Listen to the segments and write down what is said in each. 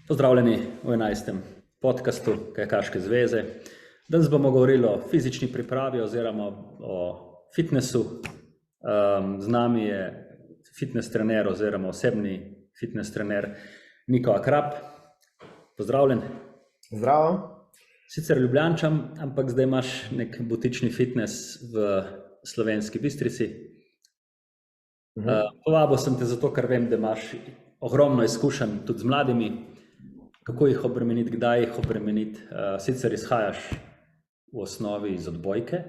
Pozdravljeni v 11. podcastu Kajakaške zveze. Danes bomo govorili o fizični pripravi oziroma o fitnessu. Z nami je fitness trener oziroma osebni fitness trener Niko Akrap. Pozdravljen. Zdravo. Sicer Ljubljančan, ampak zdaj imaš nek butični fitness v Slovenski Bistrici. Povabil sem te zato, ker vem, da imaš ogromno izkušenj tudi z mladimi. Kako jih obremeniti, kdaj jih obremeniti. Sicer izhajaš v osnovi iz odbojke,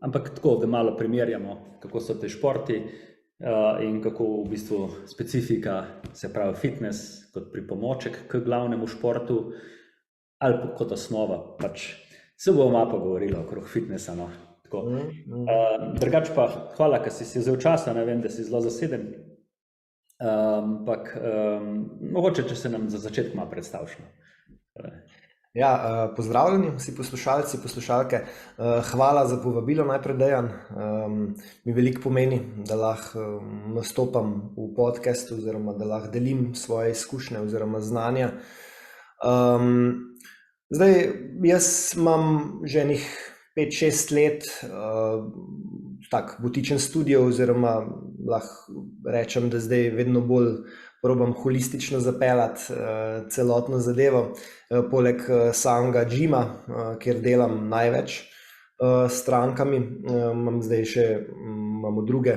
ampak tako, da malo primerjamo, kako so te športi in kako v bistvu specifika, se pravi fitness kot pripomoček k glavnemu športu ali kot osnova. Se bomo malo pogovorili okrog fitnessa. No. Drugače pa hvala, ker si vzel časa, ne vem, da si zelo zaseden. Ampak mogoče, če se nam za začetek malo predstaviš. Ja, pozdravljeni vsi poslušalci, poslušalke. Hvala za povabilo najprej, Dejan. Mi veliko pomeni, da lahko nastopam v podcastu oziroma da lahko delim svoje izkušnje oziroma znanja. Zdaj, jaz imam že enih 5-6 let tak butičen studio oziroma lahko rečem, da zdaj vedno bolj probam holistično zapeljati celotno zadevo. Poleg samega džima, kjer delam največ s strankami, imamo druge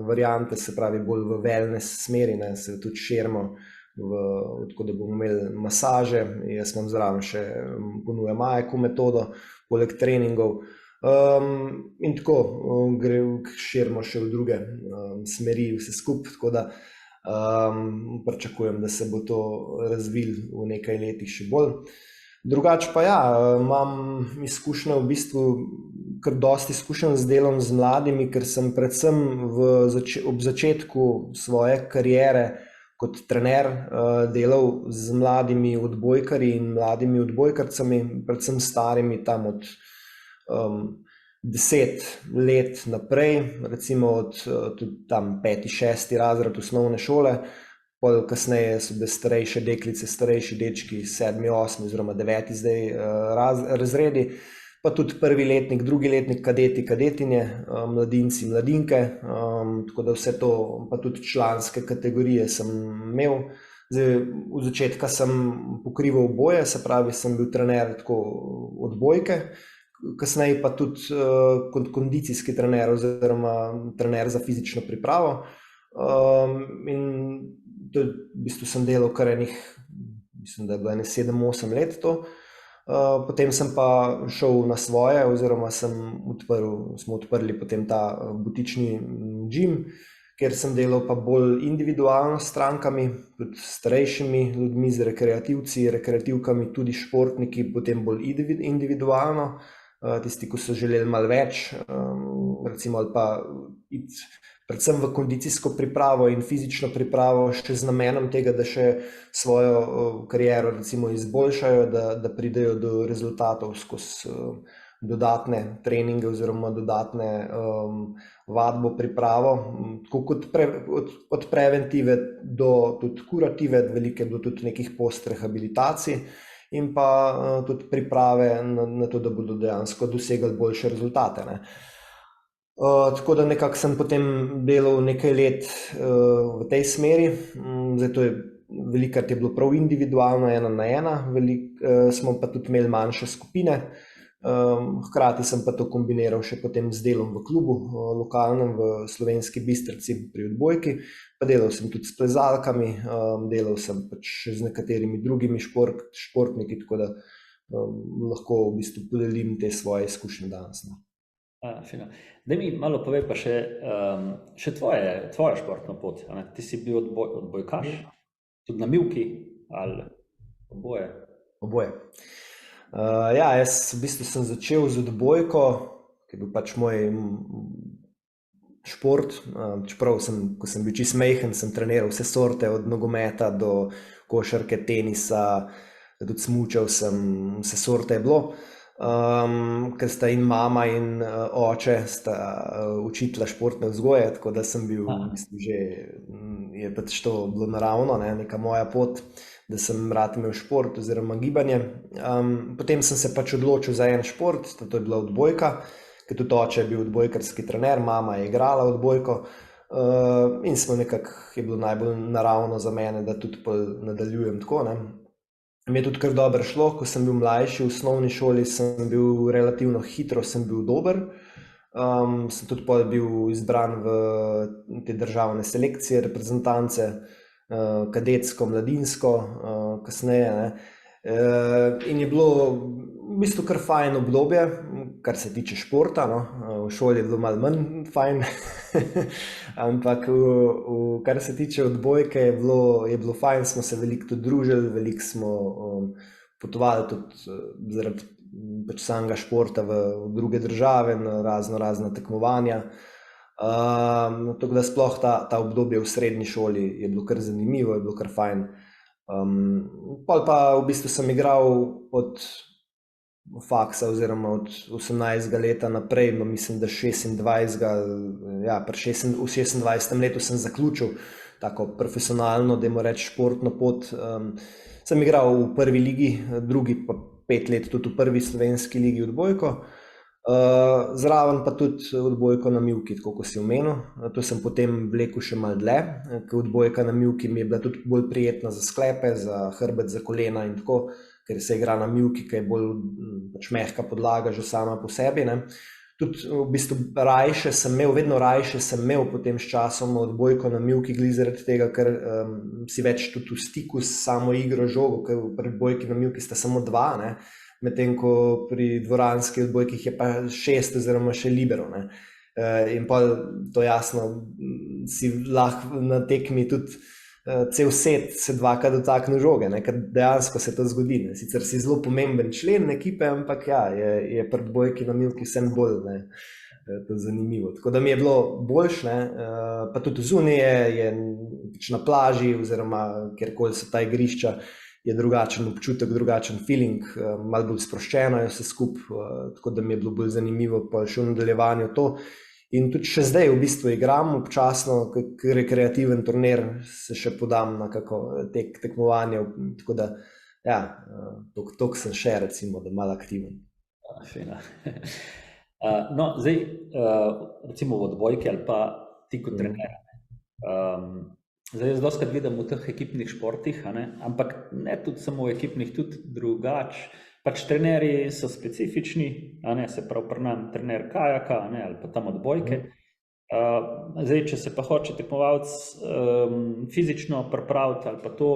variante, se pravi bolj v wellness smeri, ne, se tudi širimo, tako da bomo imeli masaže. Jaz imam zraven še ponujam AEQ metodo, poleg treningov. In tako širimo še v druge smeri vse skupaj, tako da pričakujem, da se bo to razvilo v nekaj letih še bolj. Drugače pa ja, imam izkušnje v bistvu, kar dosti izkušenj z delom z mladimi, ker sem predvsem ob začetku svoje kariere kot trener delal z mladimi odbojkarji in mladimi odbojkarcami, predvsem starimi tam od 10 let naprej, recimo od tam 5-6 razred osnovne šole, pol kasneje so bile starejše deklice, starejši dečki, 7, 8 oziroma 9 zdaj razredi, pa tudi prvi letnik, drugi letnik, kadeti, kadetinje, mladinci, mladinke, tako da vse to, pa tudi članske kategorije sem imel. Zdaj, v začetka sem pokrival oboje, se pravi, sem bil trener tako odbojke, kasneje pa tudi kot kondicijski trener oziroma trener za fizično pripravo. In to v bistvu sem delal kar enih, mislim, da je bilo 7-8 let to. Potem sem pa šel na svoje oziroma smo odprli potem ta butični gym, kjer sem delal pa bolj individualno s strankami, tudi starejšimi ljudmi, z rekreativci, rekreativkami, tudi športniki, potem bolj individualno. Tisti, ki so želeli malo več, recimo ali pa iti predvsem v kondicijsko pripravo in fizično pripravo še z namenom tega, da še svojo kariero recimo izboljšajo, da pridejo do rezultatov skozi dodatne treninge oziroma dodatne vadbo, pripravo, tako od preventive do tudi kurative, velike do tudi nekih postrehabilitacij in pa tudi priprave na to, da bodo dejansko dosegali boljše rezultate. Ne. Tako da nekako sem potem delal nekaj let v tej smeri. Zdaj to je velikrat je bilo prav individualno, 1-na-1, smo pa tudi imeli manjše skupine. Hkrati sem pa to kombiniral še potem z delom v klubu, lokalnem v Slovenski Bistrici pri odbojki, pa delal sem tudi s plezalkami, delal sem pač z nekaterimi drugimi športniki, tako da lahko v bistvu podelim te svoje izkušnje danes. Fino. Daj mi malo povej pa še tvoja športna pot. Ti si bil odbojkaš, tudi na mivki ali oboje? Oboje. Ja, jaz v bistvu sem začel z odbojko, ki je bil pač moj šport, čeprav ko sem bil čisto majhen, sem treniral vse sorte, od nogometa do košarke, tenisa, tudi smučal sem, vse sorte je bilo. ker sta in mama in oče sta učitla športne vzgoje, tako da sem bil v bistvu že, je pač to bilo naravno, neka moja pot, da sem rad imel šport oziroma gibanje. Potem sem se pač odločil za en šport, to je bila odbojka, ker tudi oče je bil odbojkarski trener, mama je igrala odbojko, in smo nekako, je bilo najbolj naravno za mene, da tudi nadaljujem tako, Mi je tudi kar dobro šlo, ko sem bil mlajši v osnovni šoli, sem bil relativno hitro, sem bil dober. Sem tudi bil izbran v te državne selekcije, reprezentance, kadetsko, mladinsko, kasneje. In je bilo v bistvu kar fajn obdobje, kar se tiče športa, v šoli je bilo malo manj fajn, ampak kar se tiče odbojke je bilo fajn, smo se veliko tudi družili, veliko smo potovali tudi zaradi pač samega športa v druge države, na razna tekmovanja. Tako da sploh ta obdobje v srednji šoli je bilo kar zanimivo, je bilo kar fajn. Pol pa v bistvu sem igral od faksa oziroma od 18. leta naprej, mislim, da 26. V 26. letu sem zaključil tako profesionalno, dajmo reči, športno pot. Sem igral v prvi ligi, drugi pa 5 let tudi v prvi slovenski ligi odbojko. Zraven pa tudi odbojko na mivki, tako kot si omenil. To sem potem vlekel še malo dlje, ker odbojka na mivki mi je bila tudi bolj prijetna za sklepe, za hrbet, za kolena in tako, ker se igra na mivki, ki je bolj pač mehka podlaga že sama po sebi. Tudi v bistvu vedno rajše sem imel potem s časom odbojko na mivki, glih zaradi tega, ker si več tudi v stiku s samo igro žogo, ker pri odbojki na mivki sta samo 2, medtem ko pri dvoranski odbojki je pa 6 oziroma še libero. In pa to jasno, si lahko na tekmi tudi cel set se dvakrat dotakne žoge, ker dejansko se to zgodi. Sicer si zelo pomemben člen ekipe, ampak ja, je pri odbojki na mivki vsem bolj to zanimivo. Tako da mi je bilo boljše, pa tudi zunaj je na plaži oziroma kjerkoli so ta igrišča, je drugačen občutek, drugačen feeling, malo bolj sproščeno je vse skupaj, tako da mi je bilo bolj zanimivo pa še v nadaljevanju to. In tudi še zdaj v bistvu igram občasno, rekreativen turnir, se še podam na kako tekmovanje, tako da ja, toliko sem še recimo, da malo aktiven. Fina. No, zdaj recimo v odbojki ali pa ti kot trener. Zdaj jaz dostakrat vidim v teh ekipnih športih, ampak ne tudi samo v ekipnih, tudi drugače. Pač trenerji so specifični, se pravi pri nam trener kajaka ali pa tam odbojke. Zdaj, če se pa hoče tekmovalec fizično pripraviti ali pa to,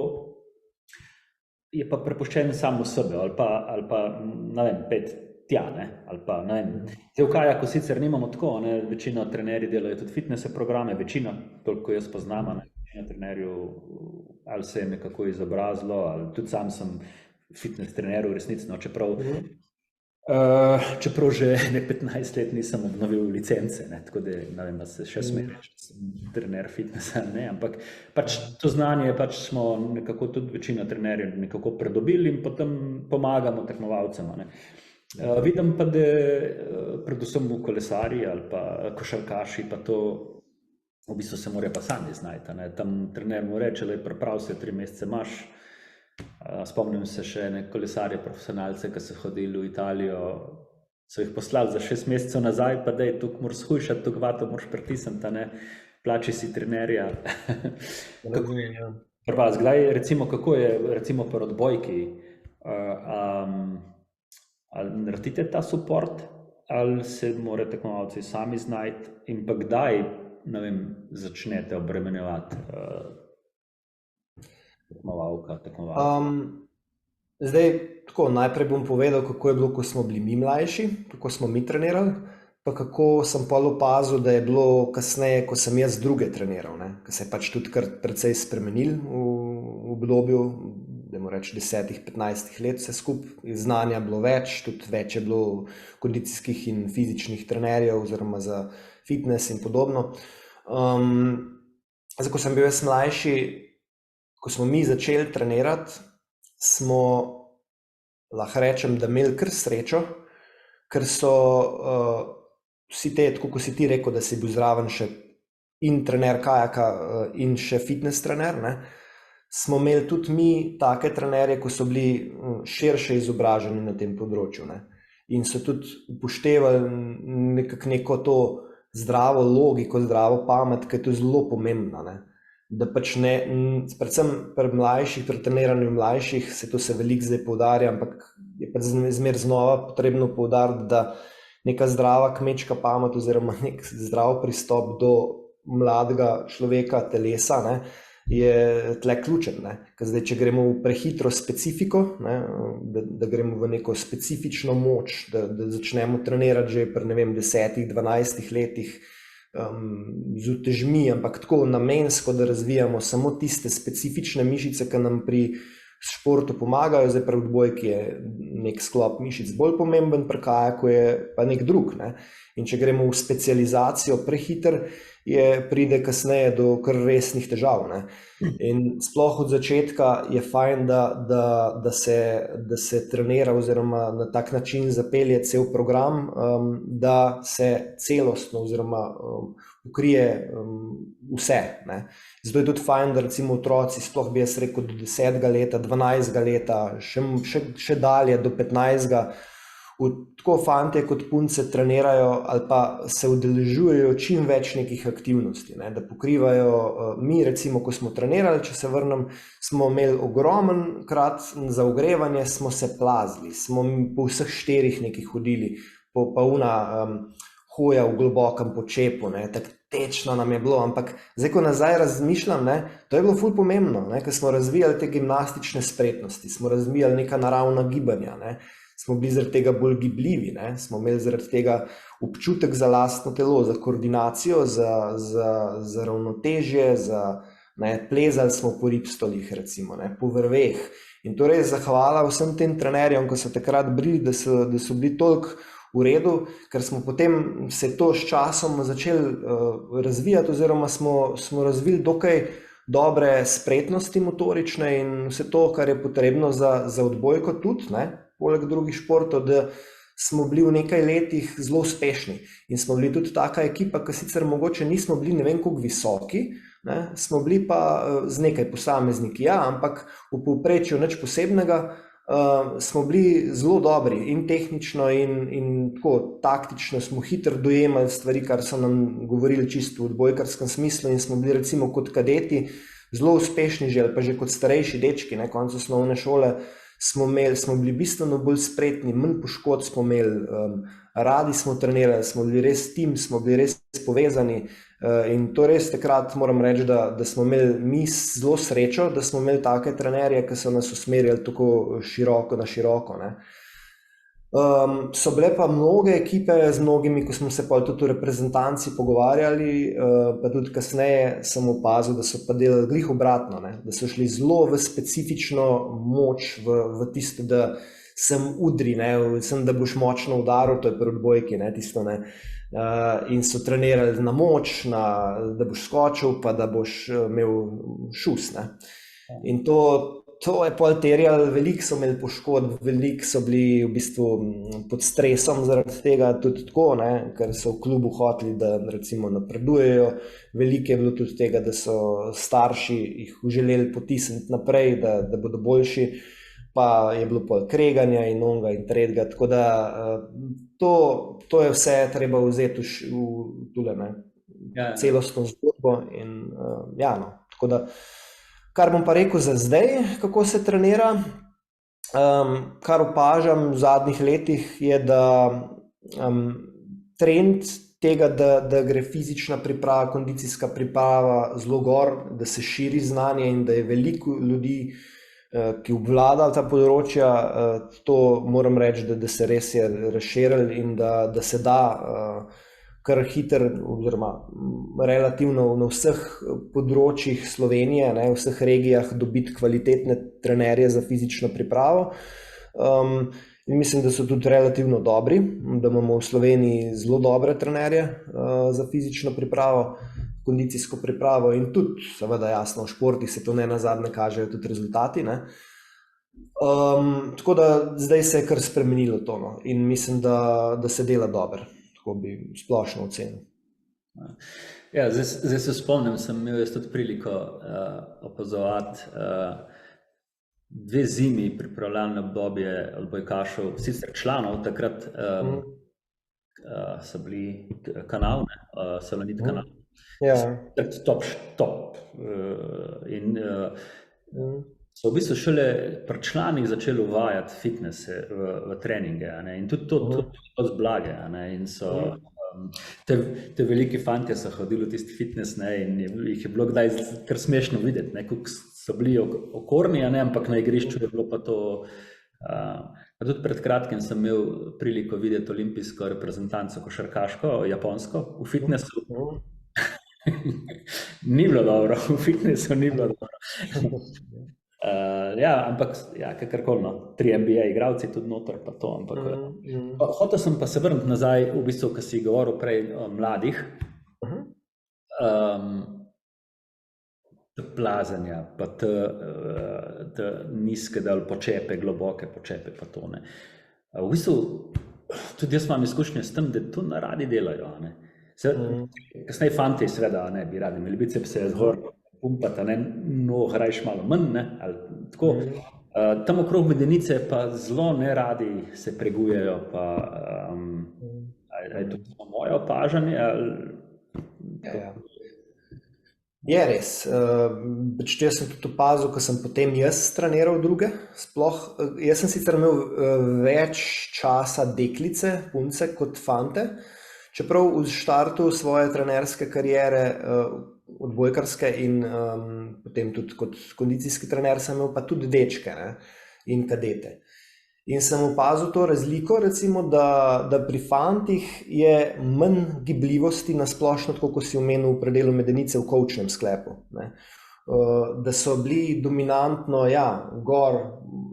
je pa prepuščen samo sebe ali pa ne vem, pet tja, ali pa ne vem. Zdaj v kajaku sicer nimamo tako, večina trenerji delajo tudi fitness programe, večina, toliko jaz poznam, večina trenerjev ali se je nekako izobrazilo, ali tudi sam sem fitness trener v resnici, čeprav že 15 let nisem obnovil licence, tako da ne vem, da se še smeri, če sem trener fitnessa, ampak pač to znanje pač smo nekako tudi večina trenerjev nekako pridobili in potem pomagamo tekmovalcem. Vidim pa, da predvsem v kolesarji ali pa košarkaši pa to v bistvu se morajo pa sami znajti. Tam trener mu reče, da priprav se 3 mesece imaš. Spomnim se še kolesarje profesionalce, ki so hodili v Italijo, so jih poslali za 6 mesecev nazaj, pa dej, tukaj moraš shujšati, tukaj vato moraš pritisniti, plači si trenerja. Kdaj, recimo, kako je recimo pri odbojki, ali naredite ta support, ali se morajo tekmovalci sami znajti in pa kdaj, ne vem, začnete obremenjevati tekmovalca? Zdaj, tako, najprej bom povedal, kako je bilo, ko smo bili mi mlajši, kako smo mi trenirali, pa kako sem pa opazil, da je bilo kasneje, ko sem jaz druge treniral, ker se je pač tudi kar precej spremenil v obdobju, dajmo reči 10-15 let vse skupaj, znanja bilo več, tudi več je bilo kondicijskih in fizičnih trenerjev oziroma za fitness in podobno. Zdaj, ko sem bil jaz mlajši, ko smo mi začeli trenirati, smo, lahko rečem, da imeli kar srečo, ker so vsi te, tako kot si ti rekel, da si bil zraven še in trener kajaka in še fitness trener, ne, smo imeli tudi mi take trenerje, ko so bili širše izobraženi na tem področju, ne, in so tudi upoštevali neko to zdravo logiko, zdravo pamet, ki je to zelo pomembna, ne. Da pač ne, predvsem pri mlajših, pri treniranju mlajših, se veliko zdaj poudarja, ampak je pa zmer znova potrebno poudariti, da neka zdrava kmečka pamet oziroma nek zdrav pristop do mladega človeka, telesa, ne, je tle ključen, ne. Ker zdaj, če gremo v prehitro specifiko, ne, da gremo v neko specifično moč, da začnemo trenirati že pri, ne vem, 10-12 letih, z utežmi, ampak tako namensko, da razvijamo samo tiste specifične mišice, ki nam pri športu pomagajo. Zdaj pri odbojki je nek sklop mišic bolj pomemben, pri kajaku je pa nek drug, ne. In če gremo v specializacijo prehiter, pride kasneje do kar resnih težav, ne. In sploh od začetka je fajn, da se trenira oziroma na tak način zapelje cel program, da se celostno oziroma pokrije vse, ne. Zato je tudi fajn, da recimo otroci, sploh bi jaz rekel do 10. leta, 12. leta, še dalje do 15. Tako fantje kot punce trenirajo ali pa se udeležujejo čim več nekih aktivnosti, ne, da pokrivajo. Mi recimo, ko smo trenirali, če se vrnem, smo imeli ogromen krat za ogrevanje, smo se plazili, smo po vseh 4 nekih hodili, pa hoja v globokem počepu, ne, tako tečno nam je bilo, ampak zdaj, ko nazaj razmišljam, ne, to je bilo ful pomembno, ne, ker smo razvijali te gimnastične spretnosti, smo razvijali neka naravna gibanja, ne. Smo bili zaradi tega bolj gibljivi, ne? Smo imeli zaradi tega občutek za lastno telo, za koordinacijo, za ravnotežje, plezali smo po ripstolih, recimo, ne? Po vrveh. In torej zahvala vsem tem trenerjem, ko so takrat bili, da so bili toliko v redu, ker smo potem se to s časom začeli razvijati oziroma smo razvili dokaj dobre spretnosti motorične in vse to, kar je potrebno za odbojko tudi, ne? Poleg drugih športov, da smo bili v nekaj letih zelo uspešni in smo bili tudi taka ekipa, ki sicer mogoče nismo bili ne vem koliko visoki, ne, smo bili pa z nekaj posamezniki, ja, ampak v povprečju nič posebnega, smo bili zelo dobri in tehnično in tako taktično smo hitro dojemali stvari, kar so nam govorili čisto v odbojkarskem smislu in smo bili recimo kot kadeti zelo uspešni že ali pa že kot starejši dečki, ne, konec osnovne šole, smo bili bistveno bolj spretni, manj poškodb smo imeli, radi smo trenirali, smo bili res tim, smo bili res povezani in to res takrat moram reči, da smo imeli mi zelo srečo, da smo imeli take trenerje, ki so nas usmerjali tako široko na široko, ne. So bile pa mnoge ekipe z mnogimi, ko smo se pa tudi v reprezentanci pogovarjali, pa tudi kasneje sem opazil, da so pa delali glih obratno, ne? Da so šli zelo v specifično moč, v tisto, da sem udri, ne? Sem, da boš močno udaril, to je pri odbojki, ne? Tisto, ne? In so trenirali na moč, da boš skočil, pa da boš imel šus, ne? In to je pol terjalo, veliko so imeli poškodb, veliko so bili v bistvu pod stresom zaradi tega, tudi tako, ne, ker so v klubu hoteli, da recimo napredujejo, veliko je bilo tudi tega, da so starši jih želeli potisniti naprej, da bodo boljši, pa je bilo pol kreganja in onga in tretjega, tako da to je vse treba vzeti v tule, ne, celostno zgodbo in ja, no, tako da kar bom pa rekel za zdaj, kako se trenira, kar opažam v zadnjih letih je, da trend tega, da gre fizična priprava, kondicijska priprava zelo gor, da se širi znanje in da je veliko ljudi, ki obvladajo ta področja, to moram reči, da se res je razširilo in da se da kar hiter oziroma relativno na vseh področjih Slovenije, ne, v vseh regijah dobiti kvalitetne trenerje za fizično pripravo. In mislim, da so tudi relativno dobri, da imamo v Sloveniji zelo dobre trenerje za fizično pripravo, kondicijsko pripravo in tudi, seveda jasno, v športih se to ne nazadnje kažejo tudi rezultati, ne. Tako da zdaj se je kar spremenilo to, no. In mislim, da se dela dobro, tako bi splošno ocenil. Ja, zdaj se spomnim, sem imel jaz tudi priliko opazovati 2 zimi pripravljalne obdobje odbojkašev, sicer članov, takrat so bili Kanal, Salonit Kanal. Ja. Top. In so v bistvu šele pri članih začeli uvajati fitnesse v treninge, ne? In tudi to z blage, ne? In so te veliki fantje so hodili v tisti fitness, ne? In jih je bilo kdaj kar smešno videti, ne? Kako so bili okorni, ne? Ampak na igrišču je bilo pa to. Tudi pred kratkim sem imel priliko videti olimpijsko reprezentanco košarkaško, japonsko, v fitnessu. Ni bilo dobro, v fitnessu ni bilo dobro. Ja, ampak kakorkoli, no, 3 NBA igralci tudi noter pa to, ampak hotel sem pa se vrniti nazaj, v bistvu, ko si govoril prej o mladih, plazenja, pa te nizke dal počepe, globoke počepe pa to, ne. V bistvu, tudi jaz imam izkušnje s tem, da to radi delajo, ne. Kasneje fanti seveda, ne, bi radi imeli bicepse zgor pumpati, ne, grajš malo manj, ne, ali tako. Tam okrog Medenice pa zelo neradi se pregujejo, pa je to moje opažanje, ali... Je res. Jaz sem tudi opazil, ko sem potem jaz treniral druge, sploh, jaz sem sicer imel več časa deklice, punce kot fante, čeprav v štartu svoje trenerske kariere, odbojkarske in potem tudi kot kondicijski trener sem imel pa tudi dečke, ne, in kadete. In sem opazil to razliko, recimo, da pri fantih je manj gibljivosti na splošno, tako kot si omenil v predelu Medenice v kovčnem sklepu, ne. Da so bili dominantno, gor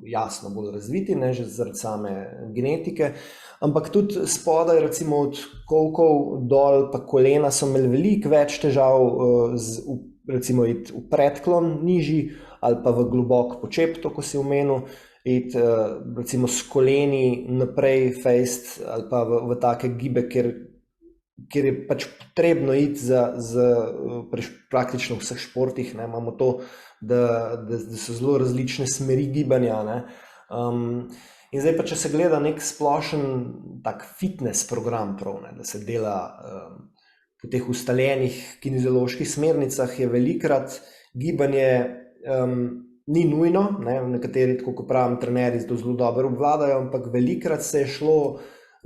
jasno bolj razviti, ne, že zaradi same genetike, ampak tudi spodaj, recimo od kolkov dol pa kolena so imeli veliko več težav recimo iti v predklon nižji ali pa v globok počep, to ko si omenil, iti recimo s koleni naprej fejst ali pa v take gibe, kjer je pač potrebno iti praktično v vseh športih, ne, imamo to, da so zelo različne smeri gibanja, ne. In zdaj pa, če se gleda nek splošen tak fitness program prav, ne, da se dela po teh ustaljenih kinezioloških smernicah, je velikrat gibanje ni nujno, ne, nekateri, tako kot pravim, trenerji to zelo dobro obvladajo, ampak velikrat se je šlo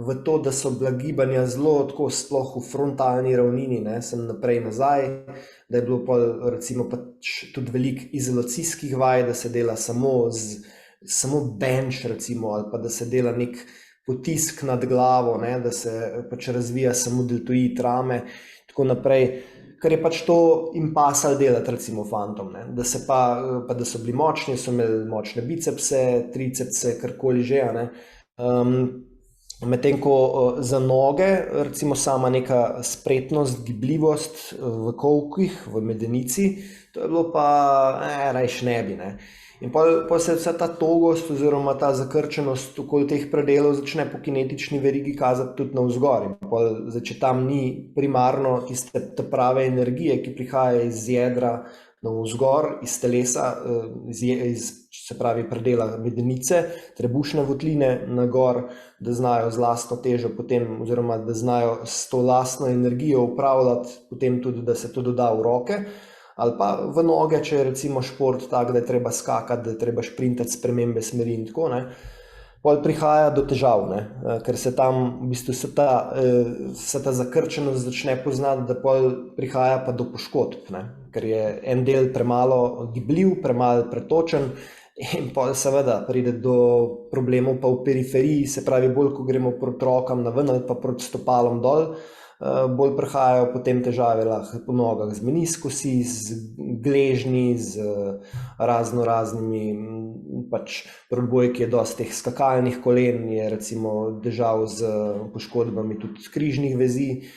v to, da so bila gibanja zelo tako sploh v frontalni ravnini, ne, sem naprej nazaj, da je bilo pa recimo pač tudi veliko izolacijskih vaj, da se dela samo bench recimo, ali pa da se dela nek potisk nad glavo, ne, da se pač razvija samo deltoid rame, tako naprej. Ker je pač to jim pasalo delati, recimo fantom, ne? Da se pa da so bili močni, so imeli močne bicepse, tricepse, karkoli že, ne? Medtem ko za noge, recimo sama neka spretnost, gibljivost v kolkih, v Medenici, to je bilo pa rajš ne bi, ne. In pa se vsa ta togost oziroma ta zakrčenost okoli teh predelov začne po kinetični verigi kazati tudi navzgor. In zdaj, če tam ni primarno tiste prave energije, ki prihaja iz jedra navzgor, iz telesa, se pravi predela Medenice, trebušne votline nagor, da znajo z lastno težo potem, oziroma da znajo s to lastno energijo upravljati, potem tudi, da se to doda v roke, ali pa v noge, če je recimo šport tak, da je treba skakati, da je treba šprintati spremembe smeri in tako, ne. Pol prihaja do težav, ne, ker se tam v bistvu se ta zakrčenost začne poznati, da pol prihaja pa do poškodb, ne, ker je en del premalo gibljiv, premalo pretočen in pol seveda pride do problemov pa v periferiji, se pravi bolj, ko gremo proti rokam naven ali pa proti stopalom dol, bolj prihajajo potem težave lahko po nogah z meniskusi, z gležnji, z raznimi pač pri odbojki je dosti teh skakalnih kolen, je recimo težav z poškodbami tudi križnih vezi,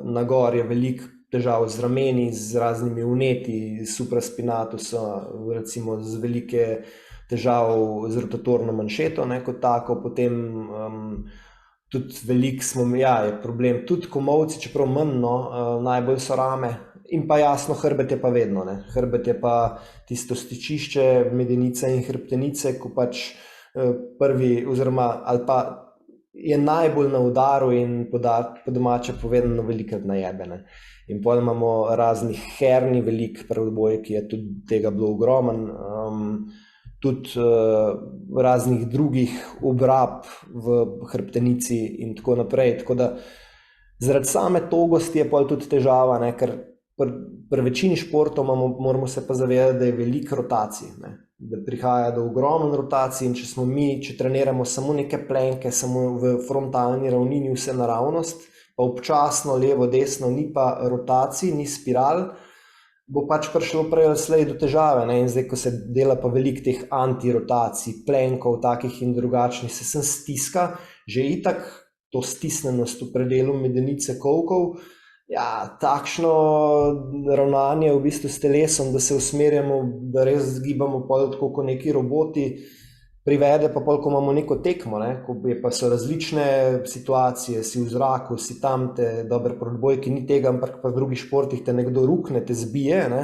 na gor je veliko težav z rameni, z raznimi vneti, supraspinatusa, recimo z velike težav z rotatorno manšeto, ne, kot tako, potem tudi veliko smo, je problem, tudi komolci, čeprav manj, no, najbolj so rame, in pa jasno, hrbet je pa vedno, ne, hrbet je pa tisto stičišče medenice in hrbtenice, ko pač prvi, oziroma, ali pa je najbolj na udaru in po domače povedano velikrat najebene. In potem imamo raznih herni, veliko pri odbojki je tudi tega bilo ogromen, tudi raznih drugih obrab v hrbtenici in tako naprej. Tako da zaradi same togosti je potem tudi težava, ne, ker pri večini športov moramo se pa zavedati, da je veliko rotacij, ne, da prihaja do ogromno rotacij in če treniramo samo neke plenke, samo v frontalni ravnini vse naravnost, pa občasno levo, desno, ni pa rotacij, ni spiral, bo pač prišlo prej ali slej do težave, ne? In zdaj, ko se dela pa veliko teh antirotacij, plenkov, takih in drugačnih, se sem stiska, že itak to stisnenost v predelu medenice kolkov, takšno ravnanje v bistvu s telesom, da se usmerjamo, da res zgibamo pol tako kot neki roboti, privede pa pol, ko imamo neko tekmo, ne? Ko pa so različne situacije, si v zraku, si tam, te dober pri odbojki ni tega, ampak pa v drugih športih te nekdo rukne, te zbije, ne?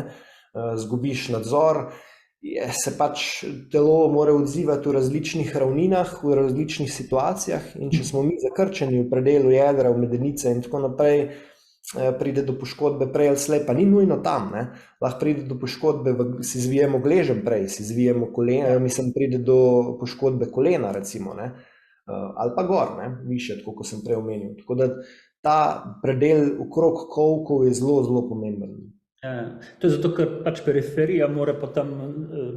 Zgubiš nadzor, se pač telo mora odzivati v različnih ravninah, v različnih situacijah, in če smo mi zakrčeni v predelu jedra, v medenice in tako naprej, pride do poškodbe prej ali slej, pa ni nujno tam, ne? Lahko pride do poškodbe, si zvijemo gležem prej, si zvijemo kolena, pride do poškodbe kolena recimo, ne? Ali pa gor, ne? Više, tako kot sem prej omenil. Tako da ta predel okrog kolkov je zelo, zelo pomemben. To je zato, ker pač periferija mora potem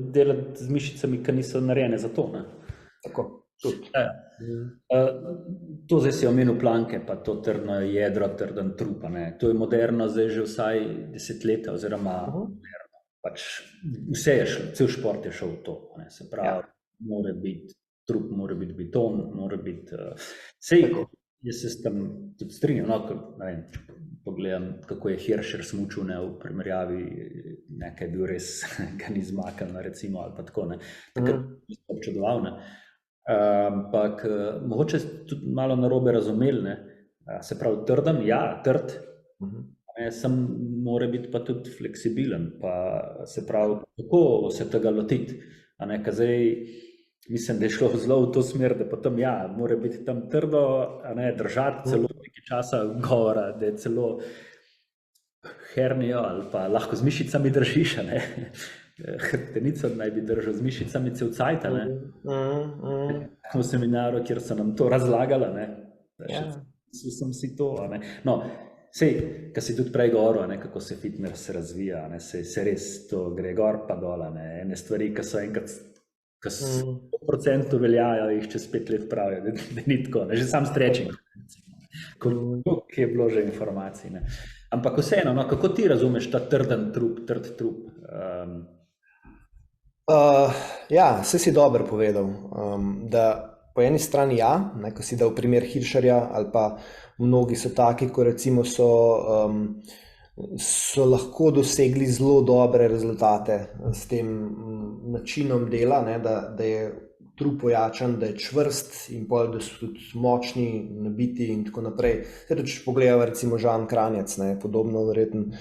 delati z mišicami, ki niso narejene za to, ne? Tako. To zdaj si omenil planke, pa to trdno jedro, trden trup, ne? To je moderno zdaj že vsaj desetletja, oziroma moderno, pač vse je šlo, cel šport je šel v to, ne? Se pravi, mora biti trup, mora biti beton, mora biti sej, jaz se s tem tudi strinjam, no, ne vem, pogledam, kako je Hirscher smučil, ne, v primerjavi, nekaj je bil res, ga ni zmakal, recimo, ali pa tako, ne, takrat nisem občudoval, ne. Ampak mogoče tudi malo narobe razumeli, ne, se pravi trden, trd, sem mora biti pa tudi fleksibilen, pa se pravi, kako se tega lotiti, a ne, ka zdaj mislim, da je šlo zelo v to smer, da potem mora biti tam trdo, a ne, držati celo nekaj časa govora, da je celo hernijo ali pa lahko z mišicami držiš, a ne. Hrbtenico naj bi držal z mišicami cel cajt, ne. V seminaru, kjer so nam to razlagala, ne. Sem si to, a ne. No, sej, ko si tudi prej govoril, ne, kako se fitness razvija, ne, se res to gre gor pa dol, ne. Ene stvari, ki so enkrat, ki 100% veljajo, jih čez 5 let pravijo, da ni tako, ne. Že sam stretching, koliko je bilo že informacij, ne. Ampak vseeno, no, kako ti razumeš ta trd trup? Saj si dobro povedal, da po eni strani ne, ko si dal primer Hirscherja, ali pa mnogi so taki, ko recimo so lahko dosegli zelo dobre rezultate s tem načinom dela, ne, da je trup ojačan, da je čvrst in pol, da so tudi močni, nabiti in tako naprej. Če pogledamo recimo Žan Kranjec, ne, podobno verjetno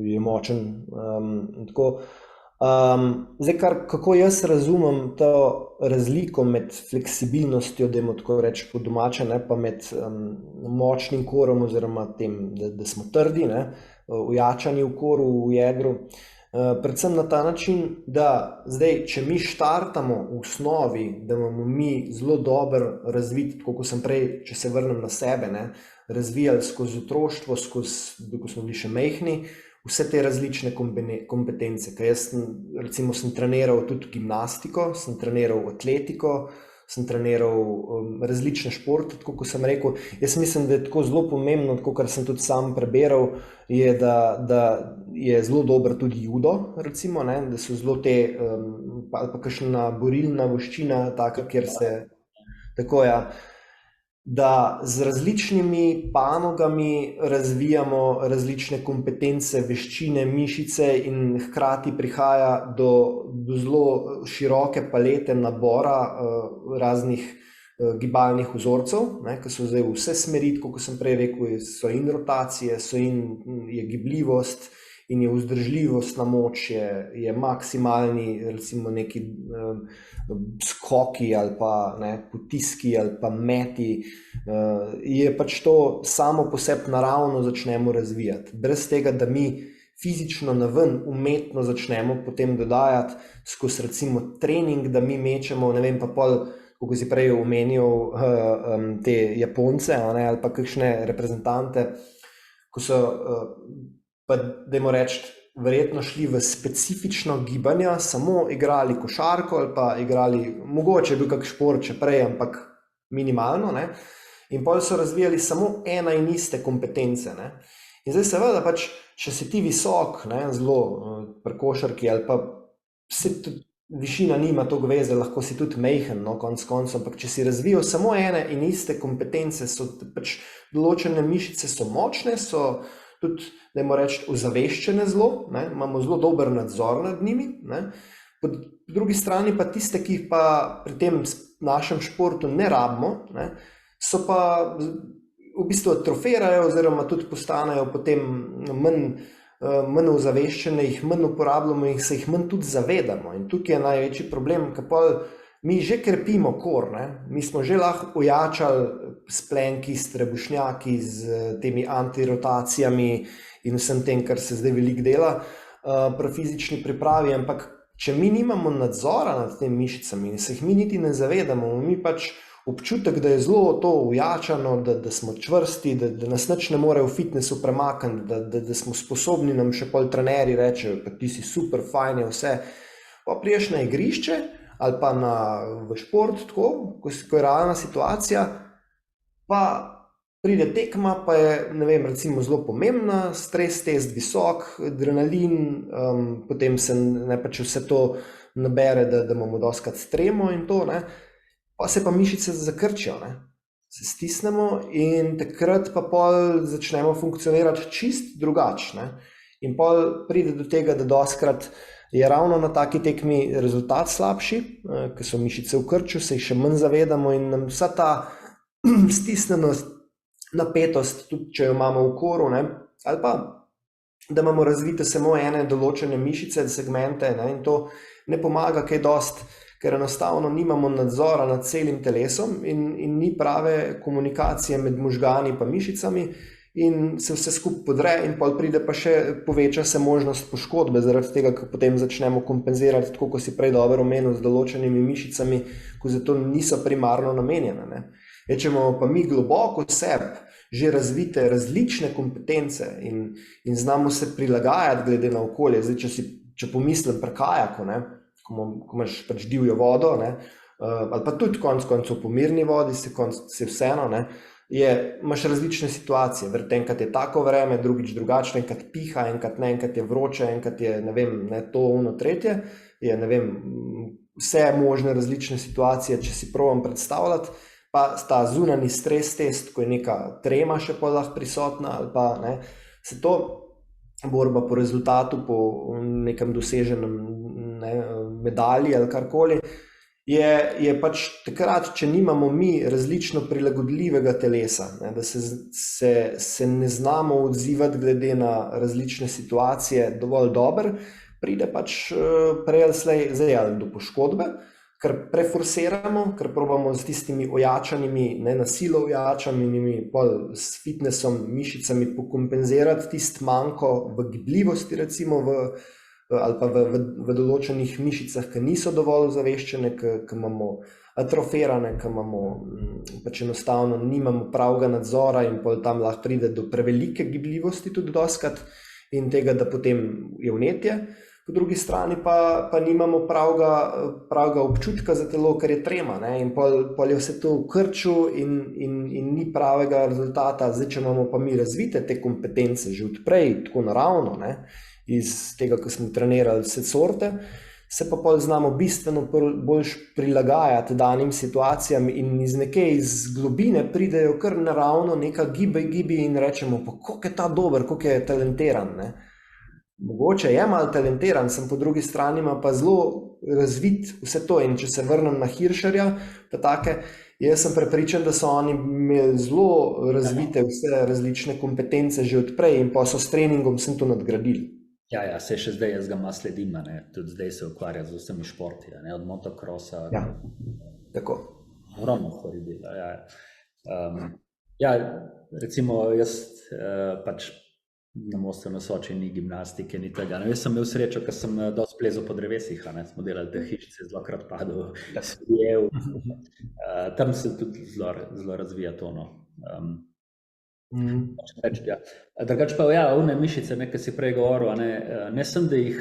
je močen in tako. Zdaj, kako jaz razumem to razliko med fleksibilnostjo, dajmo tako reči po domače, ne, pa med močnim korom oziroma tem, da smo trdi, ne, ojačani v koru, v jedru, predvsem na ta način, da zdaj, če mi štartamo v osnovi, da imamo mi zelo dobro razvit, tako kot sem prej, če se vrnem na sebe, ne, razvijali skozi otroštvo, ko smo bili še majhni, vse te različne kompetence, ker jaz recimo sem treniral tudi gimnastiko, sem treniral atletiko, sem treniral različne športe, tako kot sem rekel. Jaz mislim, da je tako zelo pomembno, tako kar sem tudi sam preberal, je, da je zelo dober tudi judo, recimo, ne, da so zelo te, pa kakšna borilna voščina, taka, kjer se, tako da z različnimi panogami razvijamo različne kompetence, veščine, mišice in hkrati prihaja do zelo široke palete nabora raznih gibalnih vzorcev, ki so zdaj vse smeri, kot sem prej rekel, so in rotacije, je gibljivost in je vzdržljivost na moč, je maksimalni, recimo neki skoki ali pa potiski ali pa meti, je pač to samo po sebi naravno začnemo razvijati. Brez tega, da mi fizično naven umetno začnemo potem dodajati skozi recimo trening, da mi mečemo, ne vem, pa pol, kako si prej omenil te Japonce ali pa kakšne reprezentante, ko so pa, dajmo reči, verjetno šli v specifično gibanje, samo igrali košarko ali pa igrali, mogoče je bil kak šport še prej, ampak minimalno, in potem so razvijali samo ena in iste kompetence. In zdaj seveda pač, če si ti visok, zelo pri košarki ali pa višina nima toliko veze, lahko si tudi majhen, konec koncev, ampak če si razvijal samo ene in iste kompetence, so pač določene mišice so močne, so tudi, dajmo reči, ozaveščene zelo, imamo zelo dober nadzor nad njimi, po drugi strani pa tiste, ki jih pa pri tem našem športu ne rabimo, so pa v bistvu atrofirajo oziroma tudi postanejo potem manj ozaveščene, jih manj uporabljamo in se jih manj tudi zavedamo. In tukaj je največji problem, ker mi že krepimo kor, mi smo že lahko ojačali s plenki, s trebušnjaki, z temi antirotacijami in vsem tem, kar se zdaj veliko dela pri fizični pripravi, ampak če mi nimamo nadzora nad temi mišicami in se jih mi niti ne zavedamo, mi pač občutek, da je zelo to ojačano, da smo čvrsti, da nas nič ne more v fitnessu premakniti, da smo sposobni, nam še pol trenerji rečejo, pa ti si super, fajn je vse, pa priješ na igrišče ali pa v šport, tako, ko je realna situacija, pa pride tekma, pa je, ne vem, recimo zelo pomembna, stres test visok, adrenalin, potem se pač vse to nabere, da imamo dostikrat tremo in to, pa se pa mišice zakrčijo, se stisnemo in takrat pa pol začnemo funkcionirati čist drugače. In pol pride do tega, da dostikrat je ravno na taki tekmi rezultat slabši, ker so mišice v krču, se jih še manj zavedamo in nam vsa ta stisnenost, napetost, tudi če jo imamo v koru, ali pa da imamo razvite samo ene določene mišice, segmente, in to ne pomaga kaj dosti, ker enostavno nimamo nadzora nad celim telesom in ni prave komunikacije med možgani pa mišicami in se vse skupaj podre in pol pride pa še poveča se možnost poškodbe, zaradi tega, ker potem začnemo kompenzirati, tako kot si prej dobro omenil, z določenimi mišicami, ko zato niso primarno namenjene. Če imamo pa mi globoko v sebi že razvite različne kompetence in znamo se prilagajati glede na okolje, zdaj če pomislim pri kajaku, ko imaš pač divjo vodo, ali pa tudi konec koncev po mirni vodi, se vseeno, imaš različne situacije, enkrat je tako vreme, drugič drugačno, enkrat piha, enkrat ne, enkrat je vroče, enkrat je, ne vem, to, ono, tretje, je, ne vem, vse možne različne situacije, če si probam predstavljati, pa sta zunanji stres test, ko je neka trema še pa lahko prisotna, ali pa, se to borba po rezultatu, po nekem doseženem medalji ali karkoli, je pač takrat, če nimamo mi različno prilagodljivega telesa, da se ne znamo odzivati glede na različne situacije dovolj dobro, pride pač prej ali slej do poškodbe, ker preforsiramo, ker probamo z tistimi ojačanimi, na silo ojačanimi, s fitnessom, mišicami pokompenzirati tisti manko v gibljivosti, recimo ali pa v določenih mišicah, ki niso dovolj ozaveščene, ki imamo atrofirane, ki imamo pač enostavno nimamo pravega nadzora in tam lahko pride do prevelike gibljivosti tudi dostikrat in tega, da potem je vnetje. Po drugi strani pa nimamo pravega občutka za telo, ker je trema, in pol je vse to v krču in ni pravega rezultata. Zdaj, če imamo pa mi razvite te kompetence že odprej, tako naravno, iz tega, ko smo trenirali vse sorte, se pa pol znamo bistveno bolj prilagajati danim situacijam in iz globine pridejo kar naravno neka gibi in rečemo, pa koliko je ta dober, koliko je talentiran, ne. Mogoče je malo talentiran, sem po drugi strani ima pa zelo razvit vse to in če se vrnem na Hiršerja, pa take, jaz sem prepričan, da so oni imeli zelo razvite vse različne kompetence že odprej in pa so s treningom sem to nadgradili. Ja, se še zdaj jaz ga malo sledim, tudi zdaj se ukvarja z vsemi športi, od motocrossa. Ja, tako. Ogromno stvari dela, ja, recimo jaz pač na Mostu na Soči ni gimnastike, ni tega. Jaz sem imel srečo, ker sem dosti plezal po drevesih, smo delali te hišice, zlokrat padel, sprijel. Tam se tudi zelo razvija to, Drugače pa, one mišice, ki si prej govoril, ne sem, da jih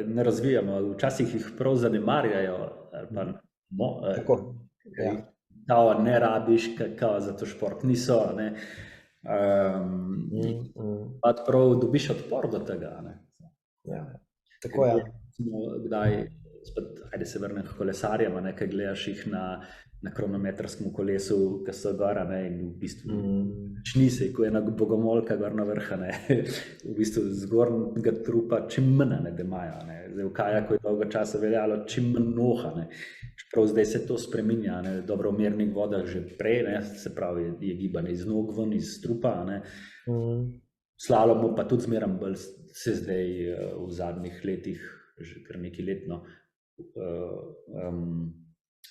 ne razvijamo, včasih jih prav zanemarjajo, ali pa kao ne rabiš, kao za to šport niso, pa prav dobiš odpor do tega. Tako je. Kdaj, ajde se vrnem k kolesarjem, kaj gledaš jih na kronometrskem kolesu, ki so gora, in v bistvu nisi, ko je ena bogomolka gor na vrha, v bistvu zgornjega trupa čim manj, da imajo. Zdaj v kajaku je dolgo časa veljalo čim manj noha, čeprav zdaj se to spreminja, dobro v mirnih vodah že prej, se pravi je gibanje iz nog ven, iz trupa, slalomu pa tudi zmeram bolj se zdaj v zadnjih letih, že kar nekaj letno,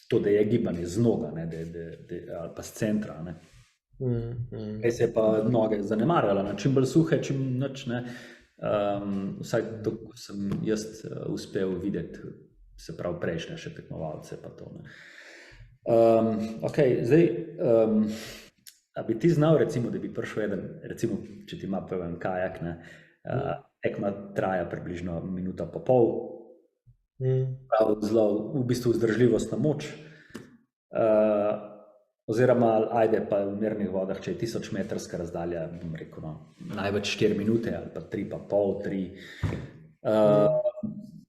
to, da je gibanje z noga, ali pa z centra. Kaj se je pa noge zanemarjala, čim bolj suhe, čim nič, vsaj to, ko sem jaz uspel videti, se pravi prejšnje še tekmovalce pa to. Zdaj, a bi ti znal, recimo, da bi prišel eden, recimo, če ti ima prven kajak, tekma traja približno minuta pa pol, zelo v bistvu vzdržljivostna moč, oziroma ajde pa v mirnih vodah, če je 1000 metrska razdalja, bom rekel, največ 4 minute ali pa 3 pa pol, 3,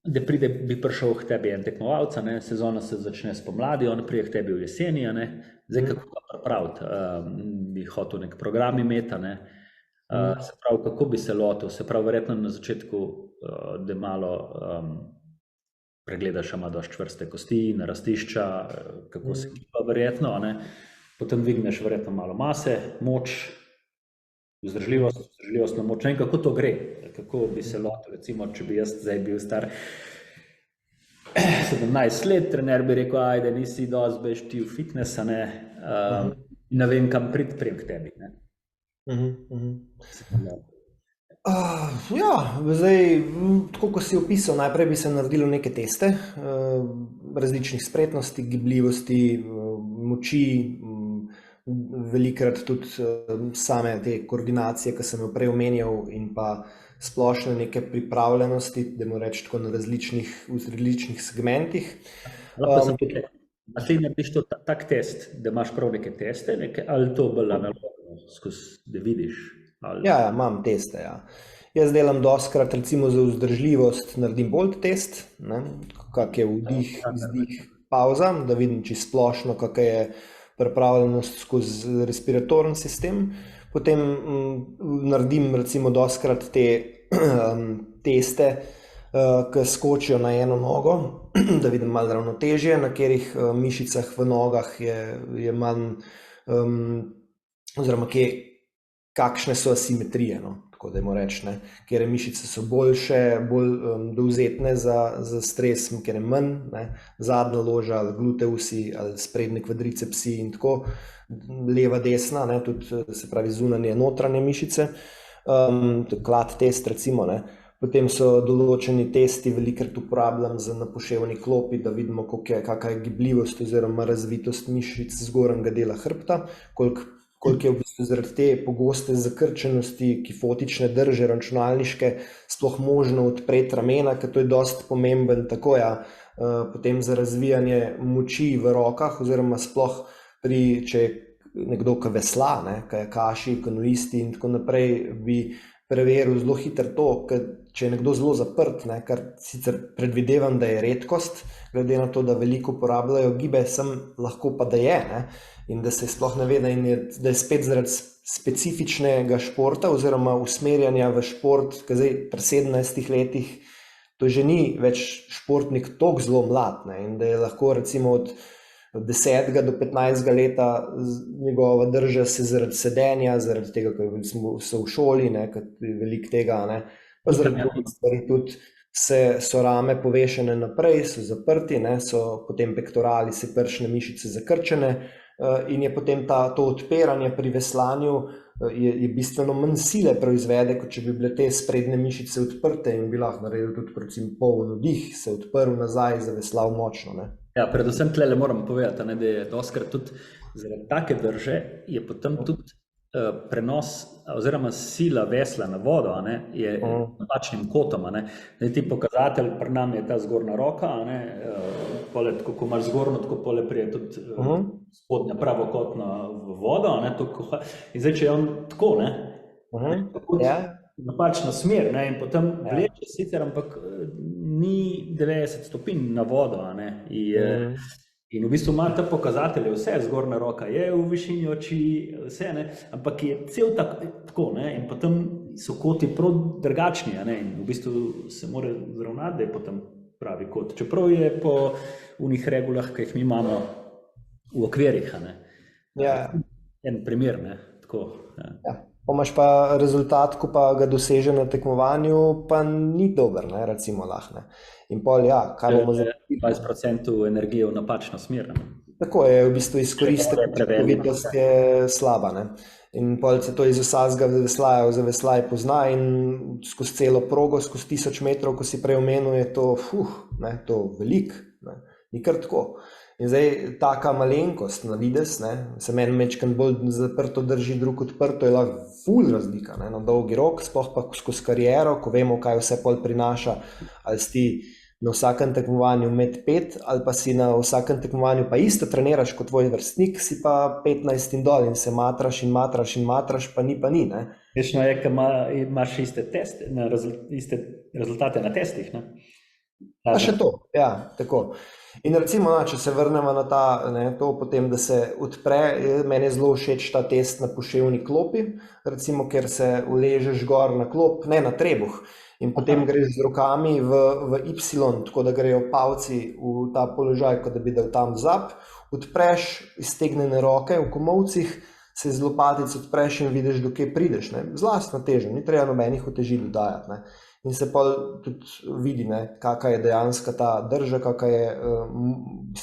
da bi prišel k tebi en tekmovalca, sezona se začne spomladi, on prije k tebi v jeseni, zdaj kako ga pripraviti, bi hotel nek program imeti, se pravi, kako bi se lotil, se pravi, verjetno na začetku, da malo pregledaš, ima dosti čvrste kosti, narastišča, kako se giba verjetno, potem dvigneš verjetno malo mase, moč, vzdržljivost na moč, kako to gre, kako bi se lotil, recimo, če bi jaz zdaj bil star 17 let, trener bi rekel, ajde, nisi dosti, beš ti v fitness, ne vem, kam priti k tebi. Ja, zdaj, tako kot si opisal, najprej bi se naredilo neke teste različnih spretnosti, gibljivosti, moči, velikrat tudi same te koordinacije, ki sem jo prej omenjal, in pa splošne neke pripravljenosti, da mu reči tako v različnih segmentih. A ti narediš to tak test, da imaš prav neke teste, ali to bolj analogno, da vidiš? Ja, imam teste, ja. Jaz delam dostikrat, recimo za vzdržljivost, naredim bolt test, kak je vdih, izdih, pauza, da vidim čisto splošno, kak je pripravljenost skozi respiratorni sistem. Potem naredim recimo dostikrat te teste, ki skočijo na eno nogo, da vidim malo ravnotežje, na katerih mišicah v nogah je manj, oziroma kakšne so asimetrije, tako da jim reči, kere mišice so boljše, bolj dovzetne za stres, kere manj, zadnja loža, ali gluteusi, ali sprednji kvadricepsi in tako, leva, desna, tudi se pravi zunanje, notranje mišice, klad test recimo, Potem so določeni testi, velikrat uporabljam za na poševni klopi, da vidimo, kakšna je gibljivost oziroma razvitost mišic zgornjega dela hrbta, koliko je v bistvu zaradi te pogoste zakrčenosti, kifotične drže računalniške, sploh možno odpreti ramena, ker to je dosti pomemben tako, potem za razvijanje moči v rokah, oziroma sploh če je nekdo, ki vesla, kajakaši, kanuisti in tako naprej, bi preveril zelo hitro to, če je nekdo zelo zaprt, ne, kar sicer predvidevam, da je redkost, glede na to, da veliko uporabljajo gibe, sem lahko pa da je, ne, in da se sploh ne ve, da je spet zaradi specifičnega športa oziroma usmerjanja v šport, ki zdaj pri 17 letih, to že ni več športnik toliko zelo mlad, ne, in da je lahko recimo od 10 do 15 leta njegova drža se zaradi sedenja, zaradi tega, ker so v šoli, ne, ker je veliko tega, ne, pa zaradi drugih stvari tudi so rame povešene naprej, so zaprti, ne, so potem pektorali, se pršne mišice zakrčene in je potem to odpiranje pri veslanju je bistveno manj sile proizvede, kot če bi bile te sprednje mišice odprte in bi lahko naredil tudi recimo poln vdih, se odprl nazaj, zaveslal močno, ne. Ja, predvsem tlele moram povedati, ne, da je doskrat tudi zaradi take drže je potem tudi prenos oziroma sila vesla na vodo, ne, je napačnim kotom, ne. Ti pokazatelj pri nam je ta zgornja roka, ne, pole, tako, ko imaš zgornjo, tako pole prije tudi spodnja pravokotna v vodo, ne, in zdaj, če je on tako, ne, napačna smer, ne, in potem vleče sicer, ampak ni 90 stopinj na vodo, ne, in v bistvu ima te pokazatelje vse, zgornja roka je v višini oči, vse, ne, ampak je cel tako, ne, in potem so koti prav drugačni, ne, in v bistvu se mora zravnati, da je potem pravi kot, čeprav je po unih regulah, ki jih mi imamo v okvirih, ne. En primer, ne, tako. Pa imaš pa rezultat, ko pa ga doseže na tekmovanju, pa ni dober, ne, recimo lahko, ne. In pol, kaj bomo za 20% energije v napačno smer, ne. Tako je, v bistvu izkoristek učinkovitost je slaba, ne. In pol se to iz vsakega veslaja v zaveslaj pozna in skozi celo progo, skozi 1000 metrov, ko si prej omenil, je to, ne, to veliko, ne, ni kar tako. In zdaj, taka malenkost na vides, ne, se meni mečkam bolj zaprto drži, drug odprto, je lahko ful razlika, ne, na dolgi rok, sploh pa skozi kariero, ko vemo, kaj vse pol prinaša, ali si ti na vsakem tekmovanju med 5, ali pa si na vsakem tekmovanju pa isto treniraš kot tvoj vrstnik, si pa 15 in dol in se matraš in matraš in matraš, pa ni, ne. Vešno je, ker imaš iste rezultate na testih, ne. Pa še to, tako. In recimo, če se vrnemo na to potem, da se odpre, meni je zelo všeč ta test na poševni klopi, recimo, ker se uležeš gor na klop, ne na trebuh, in potem greš z rokami v Y, tako da grejo palci v ta položaj, kot da bi dal tam zap, odpreš iztegnjene roke v komolcih, se z lopatic odpreš in vidiš, do kje prideš, ne, z lastno težo, ni treba nobenih utežil dodajati, ne. In se pa tudi vidi, ne, kakva je dejansko ta drža, kakva je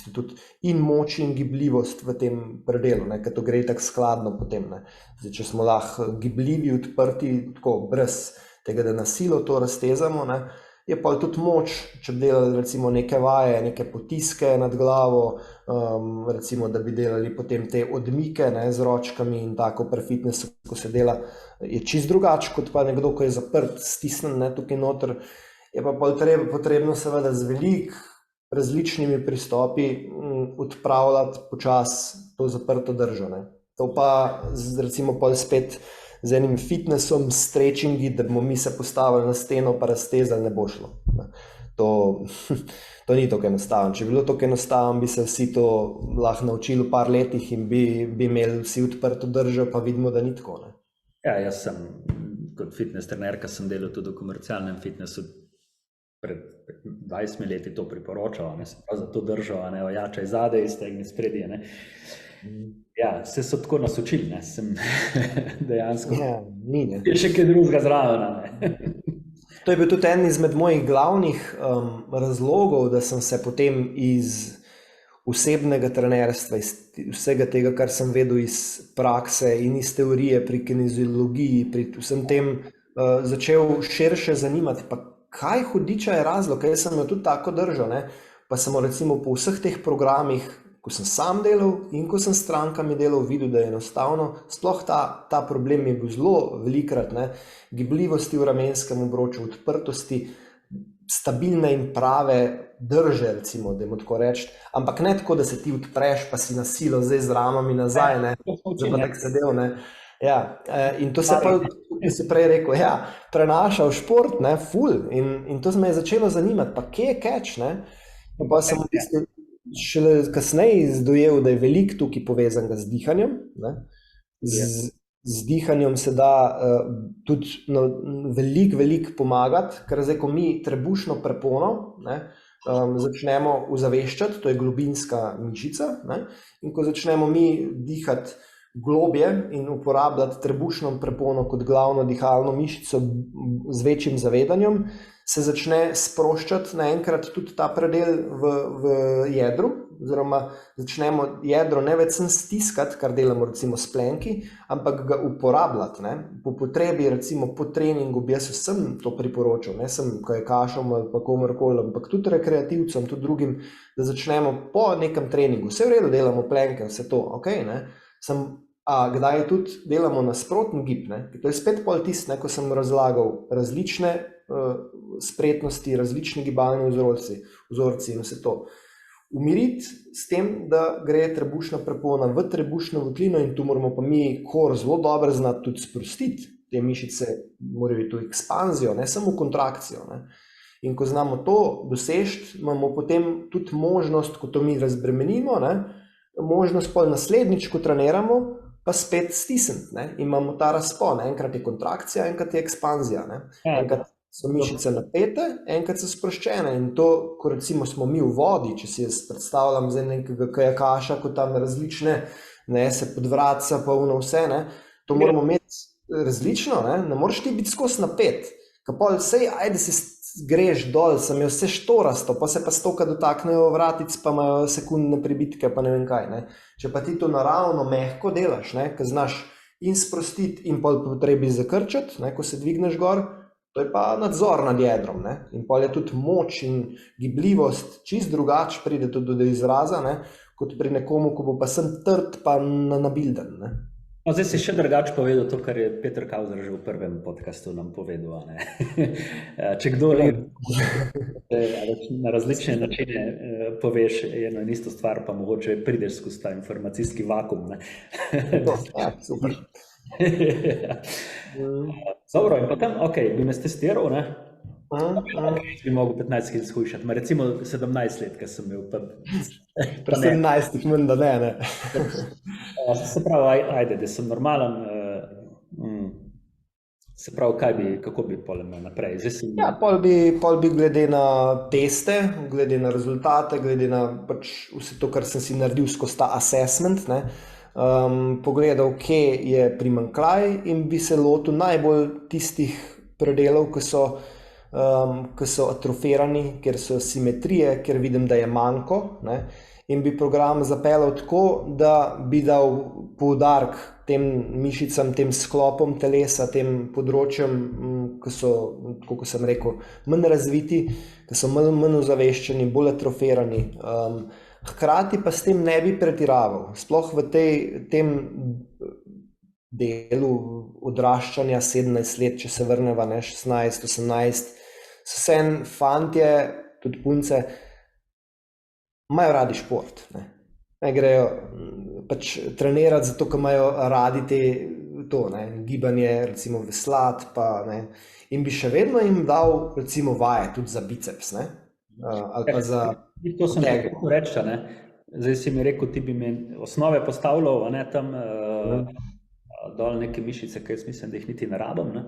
tudi in moč in gibljivost v tem predelu, ne, ker to gre tako skladno potem, ne. Zdaj, če smo lahko gibljivi, odprti, tako brez tega, da na silo to raztezamo, ne, je pa tudi moč, če bi delali recimo neke vaje, neke potiske nad glavo, recimo, da bi delali potem te odmike, ne, z ročkami in tako pri fitnessu, ko se dela, je čist drugače, kot pa nekdo, ko je zaprt, stisnen, ne, tukaj noter, je pa potrebno seveda z veliko različnimi pristopi odpravljati počasi to zaprto držo, ne. To pa recimo pol spet z enim fitnessom, stretchingi, da bomo mi se postavili na steno pa raztezali, ne bo šlo. To ni tako enostavno. Če bi bilo tako enostavno, bi se vsi to lahko naučili v par letih in bi imeli vsi odprto držo, pa vidimo, da ni tako, ne. Ja, jaz sem kot fitness trener, ki sem delal tudi v komercialnem fitnessu, pred 20 leti to priporočal, ne, se prav za to držo, ne, ojačaj zadaj, stegni spredje, ne. Ja, se so tako nas učili, ne, sem dejansko. Ni, ne. Je še kaj drugega zraven, ne. To je bil tudi en izmed mojih glavnih razlogov, da sem se potem iz osebnega trenerstva, iz vsega tega, kar sem vedel iz prakse in iz teorije pri kineziologiji, pri vsem tem začel širše zanimati, pa kaj hudiča je razlog, jaz sem jo tudi tako držal, ne, pa sem recimo po vseh teh programih, ko sem sam delal in ko sem s strankami delal, videl, da je enostavno, sploh ta problem je bil zelo velikrat, ne, gibljivosti v ramenskem obroču, odprtosti, stabilne in prave drže, recimo, da tako reči, ampak ne tako, da se ti odpreš, pa si na silo zdaj z ramami nazaj, ne, da pa tako sedel, ne, Ja, in to se pa, kot si prej rekel, prenaša v šport, ne, ful, in to me je začelo zanimati, pa kje je catch, ne, in pa sem v bistvu šele kasneje izdojel, da je veliko tukaj povezanega z dihanjem, ne, z dihanjem se da tudi veliko pomagati, ker zdaj, ko mi trebušno prepono, ne, začnemo ozaveščati, to je globinska mišica, ne, in ko začnemo mi dihati globje in uporabljati trebušno prepono kot glavno dihalno mišico z večjim zavedanjem, se začne sproščati naenkrat tudi ta predel v jedru, oziroma začnemo jedro ne več stiskati, kar delamo recimo s plenki, ampak ga uporabljati, ne. Po potrebi, recimo po treningu bi jaz vsem to priporočal, ne sem kajakašom ali pa komorkoli, ampak tudi rekreativcem, tudi drugim, da začnemo po nekem treningu, vse v redu delamo plenke, vse to, ok, ne, kdaj tudi delamo nasprotni gib, ne? To je spet pol tisto, ko sem razlagal različne spretnosti, različni gibalni vzorci in vse to. Umiriti s tem, da gre trebušna prepona v trebušno votlino in tu moramo pa mi kor zelo dobro znati tudi sprostiti. Te mišice morajo biti v ekspanzijo, ne samo kontrakcijo, ne? In ko znamo to doseči, imamo potem tudi možnost, ko to mi razbremenimo, ne? Možnost pol naslednjič, ko treniramo, pa spet stisniti, ne? Imamo ta razpon, enkrat je kontrakcija, enkrat je ekspanzija, ne? Enkrat so mišice napete, enkrat so sproščene in to, ko recimo smo mi v vodi, če si jaz predstavljam zdaj nekega kajakaša, ko tam različne, ne, se podvraca, polno vse, ne? To moramo imeti različno, ne moreš ti biti skozi napet, ka pol sej, ajde si greš dol, sem jo vse štorasto, pa se pa stoka dotaknejo vratic, pa imajo sekundne pribitke, pa ne vem kaj, ne. Če pa ti to naravno mehko delaš, ne, ko znaš in sprostiti in pol potrebi zakrčati, ne, ko se dvigneš gor, to je pa nadzor nad jedrom, ne, in pol je tudi moč in gibljivost čist drugače pride tudi do izraza, ne, kot pri nekomu, ko bo pa sem trd pa nabilden, ne. No, zdaj si še drugače povedal to, kar je Peter Kauzer že v prvem podcastu nam povedal, ne. Če kdo na različne načine poveš eno in isto stvar, pa mogoče prideš skozi ta informacijski vakuum, ne. Ja, super. Dobro, in potem, ok, bi me testiral, ne. Bi mogel 15 kg shujšati, recimo 17 let, ker sem imel Pri 17 manj, da ne. Se pravi, ajde, da sem normalen, se pravi, kako bi pol imel naprej? Ja, pol bi glede na teste, glede na rezultate, glede na pač vse to, kar sem si naredil skozi ta assessment, ne, pogledal, kje je primanjkljaj in bi se lotil najbolj tistih predelov, ki so atrofirani, ker so simetrije, ker vidim, da je manjko, ne, in bi program zapeljal tako, da bi dal poudarek tem mišicam, tem sklopom telesa, tem področjem, ki so, tako kot sem rekel, manj razviti, ki so manj ozaveščeni, bolj atrofirani. Hkrati pa s tem ne bi pretiraval, sploh v tem delu odraščanja 17 let, če se vrneva, ne, 16, 18, so vse fantje, tudi punce, imajo radi šport, ne. Grejo pač trenirati zato, ker imajo radi to, ne, gibanje, recimo veslati, pa ne, in bi še vedno jim dal recimo vaje tudi za biceps, ne, ali pa za to sem rekel reči, ne. Zdaj si mi rekel, ti bi mi osnove postavljal, ne, tam dol neke mišice, ki jaz mislim, da jih niti ne rabim, ne.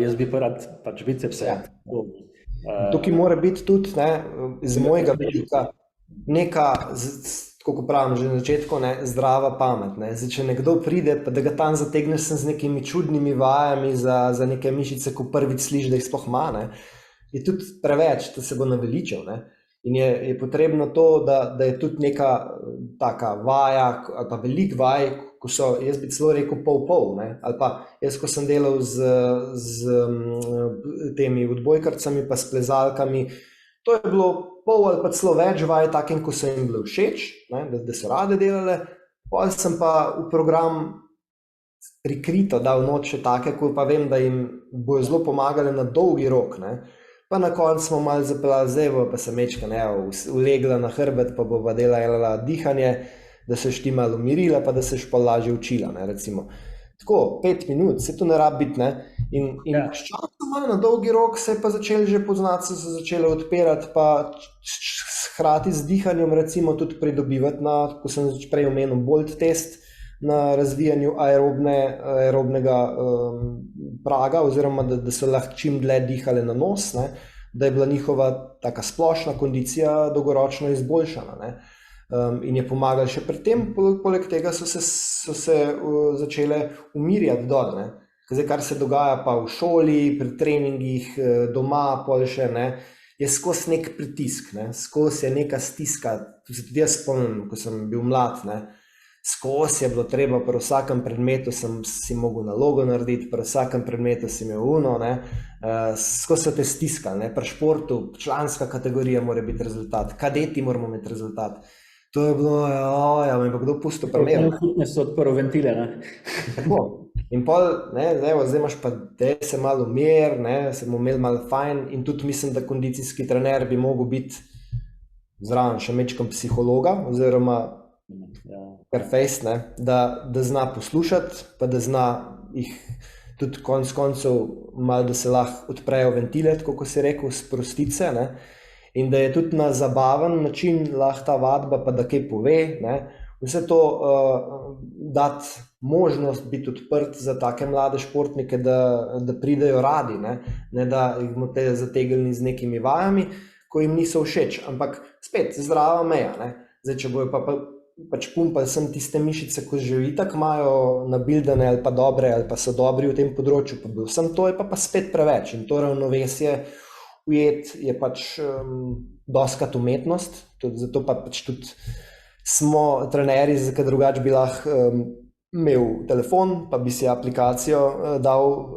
Jaz bi pa rad pač bicepse. Tukaj mora biti tudi, ne, iz mojega vidika neka, kako pravim že na začetku, ne, zdrava pamet, ne. Zdaj, če nekdo pride, pa da ga tam zategneš z nekimi čudnimi vajami za neke mišice, ko prvič slišiš, da jih sploh ima, ne, je tudi preveč, da se bo naveličal, ne. In je potrebno to, da je tudi neka taka vaja, ali pa velik vaj, ko so, jaz bi celo rekel pol, ne, ali pa jaz, ko sem delal z temi odbojkarcami pa s plezalkami, to je bilo pol ali pa celo več vaj takim, ko so jim bilo všeč, ne, da so rade delale, potem sem pa v program prikrito dal noč še take, ko pa vem, da jim bojo zelo pomagale na dolgi rok, ne. Pa na koncu smo malo zapeljali, zdaj pa se mečka, ne, ulegla na hrbet, pa bova delala dihanje, da se ti malo umirila, pa da se pa lažje učila, ne, recimo. Tako, 5 minut, se to ne rabi biti, ne. In sčasoma na dolgi rok se je pa začeli že poznati, so se začeli odpirati, pa hkrati z dihanjem recimo tudi pridobivati na, ko sem prej omenil, Bolt test, na razvijanju aerobnega praga, oziroma da so lahko čim dlje dihale na nos, ne, da je bila njihova taka splošna kondicija dolgoročno izboljšana, ne. In je pomagal še pri tem, poleg tega so se začele umirjati dol, ne. Zdaj, kar se dogaja pa v šoli, pri treningih, doma, pol še, ne, je skozi nek pritisk, ne, skozi je neka stiska, to se tudi jaz spomnim, ko sem bil mlad, ne, skozi je bilo treba, pri vsakem predmetu sem si mogel nalogo narediti, pri vsakem predmetu si imel uno, ne, skozi so te stiskali, ne, pri športu, članska kategorija mora biti rezultat, kadeti moramo imeti rezultat. To je bilo, me pa kdo pustil primer. Fitness so odprl ventile, ne. Tako. In pol, ne, zdaj imaš pa, da se malo umir, ne, se bomo imeli malo fajn in tudi mislim, da kondicijski trener bi mogel biti zraven še mečkom psihologa, oziroma karfejst, ne, da zna poslušati, pa da zna jih tudi konec koncev malo, da se lahko odprejo ventile, tako ko si rekel, sprostiti se, ne. In da je tudi na zabaven način lahko ta vadba, pa da kaj pove, ne, vse to dati možnost biti odprt za take mlade športnike, da pridejo radi, ne da jih bomo te zategnili z nekimi vajami, ko jim niso všeč, ampak spet zdrava meja, ne. Zdaj, če bojo pač pumpali sem tiste mišice, ko že itak imajo nabildane ali pa dobre, ali pa so dobri v tem področju, pa bil sem, to je pa spet preveč in to ravnovesje ujet je pač doskrat umetnost, zato pa pač tudi smo trenerji, ker drugače bi lahko imel telefon, pa bi si aplikacijo dal,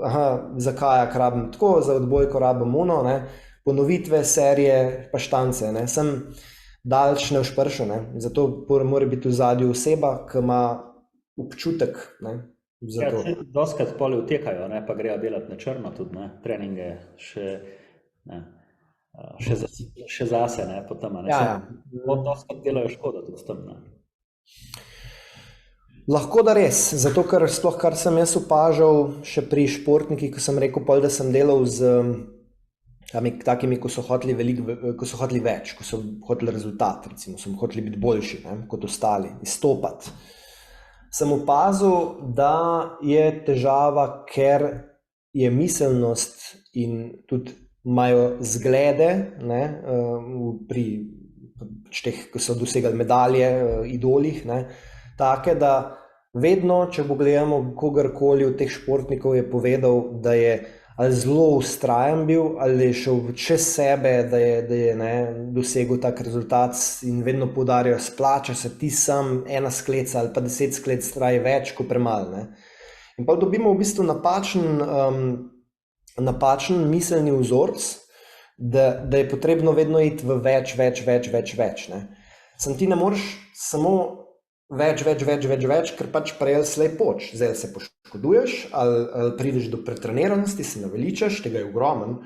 zakajak rabim tako, za odbojko rabim uno, ne, ponovitve, serije, pa štance, ne, sem daleč ne všpršel, ne, zato mora biti v zadju oseba, ki ima občutek, ne, za to. Doskrat poli utekajo, ne, pa grejo delati na črno tudi, ne, treninge še zase, ne, potem, ne, doskrat delajo škodo tudi s tem, ne. Lahko da res, zato ker sploh kar sem jaz opažal še pri športnikih, ko sem rekel pol, da sem delal z takimi, ko so hoteli več, ko so hoteli rezultat, recimo, so hoteli biti boljši, ne, kot ostali, izstopati. Sem opazil, da je težava, ker je miselnost in tudi imajo zglede, ne, pri teh, ko so dosegali medalje, idolih, ne, take, da vedno, če pogledamo kogarkoli od teh športnikov, je povedal, da je ali zelo vztrajen bil, ali je šel čez sebe, da je ne, dosegel tak rezultat in vedno poudarjajo, splača se ti sam ena skleca ali pa 10 sklec traje več kot premalo, ne. In pa dobimo v bistvu napačen miselni vzorc, da je potrebno vedno iti v več, ne. Sam ti ne moreš samo več, ker pač prej slej poč. Zdaj se poškoduješ, ali prideš do pretreniranosti, se naveličaš, tega je ogromen.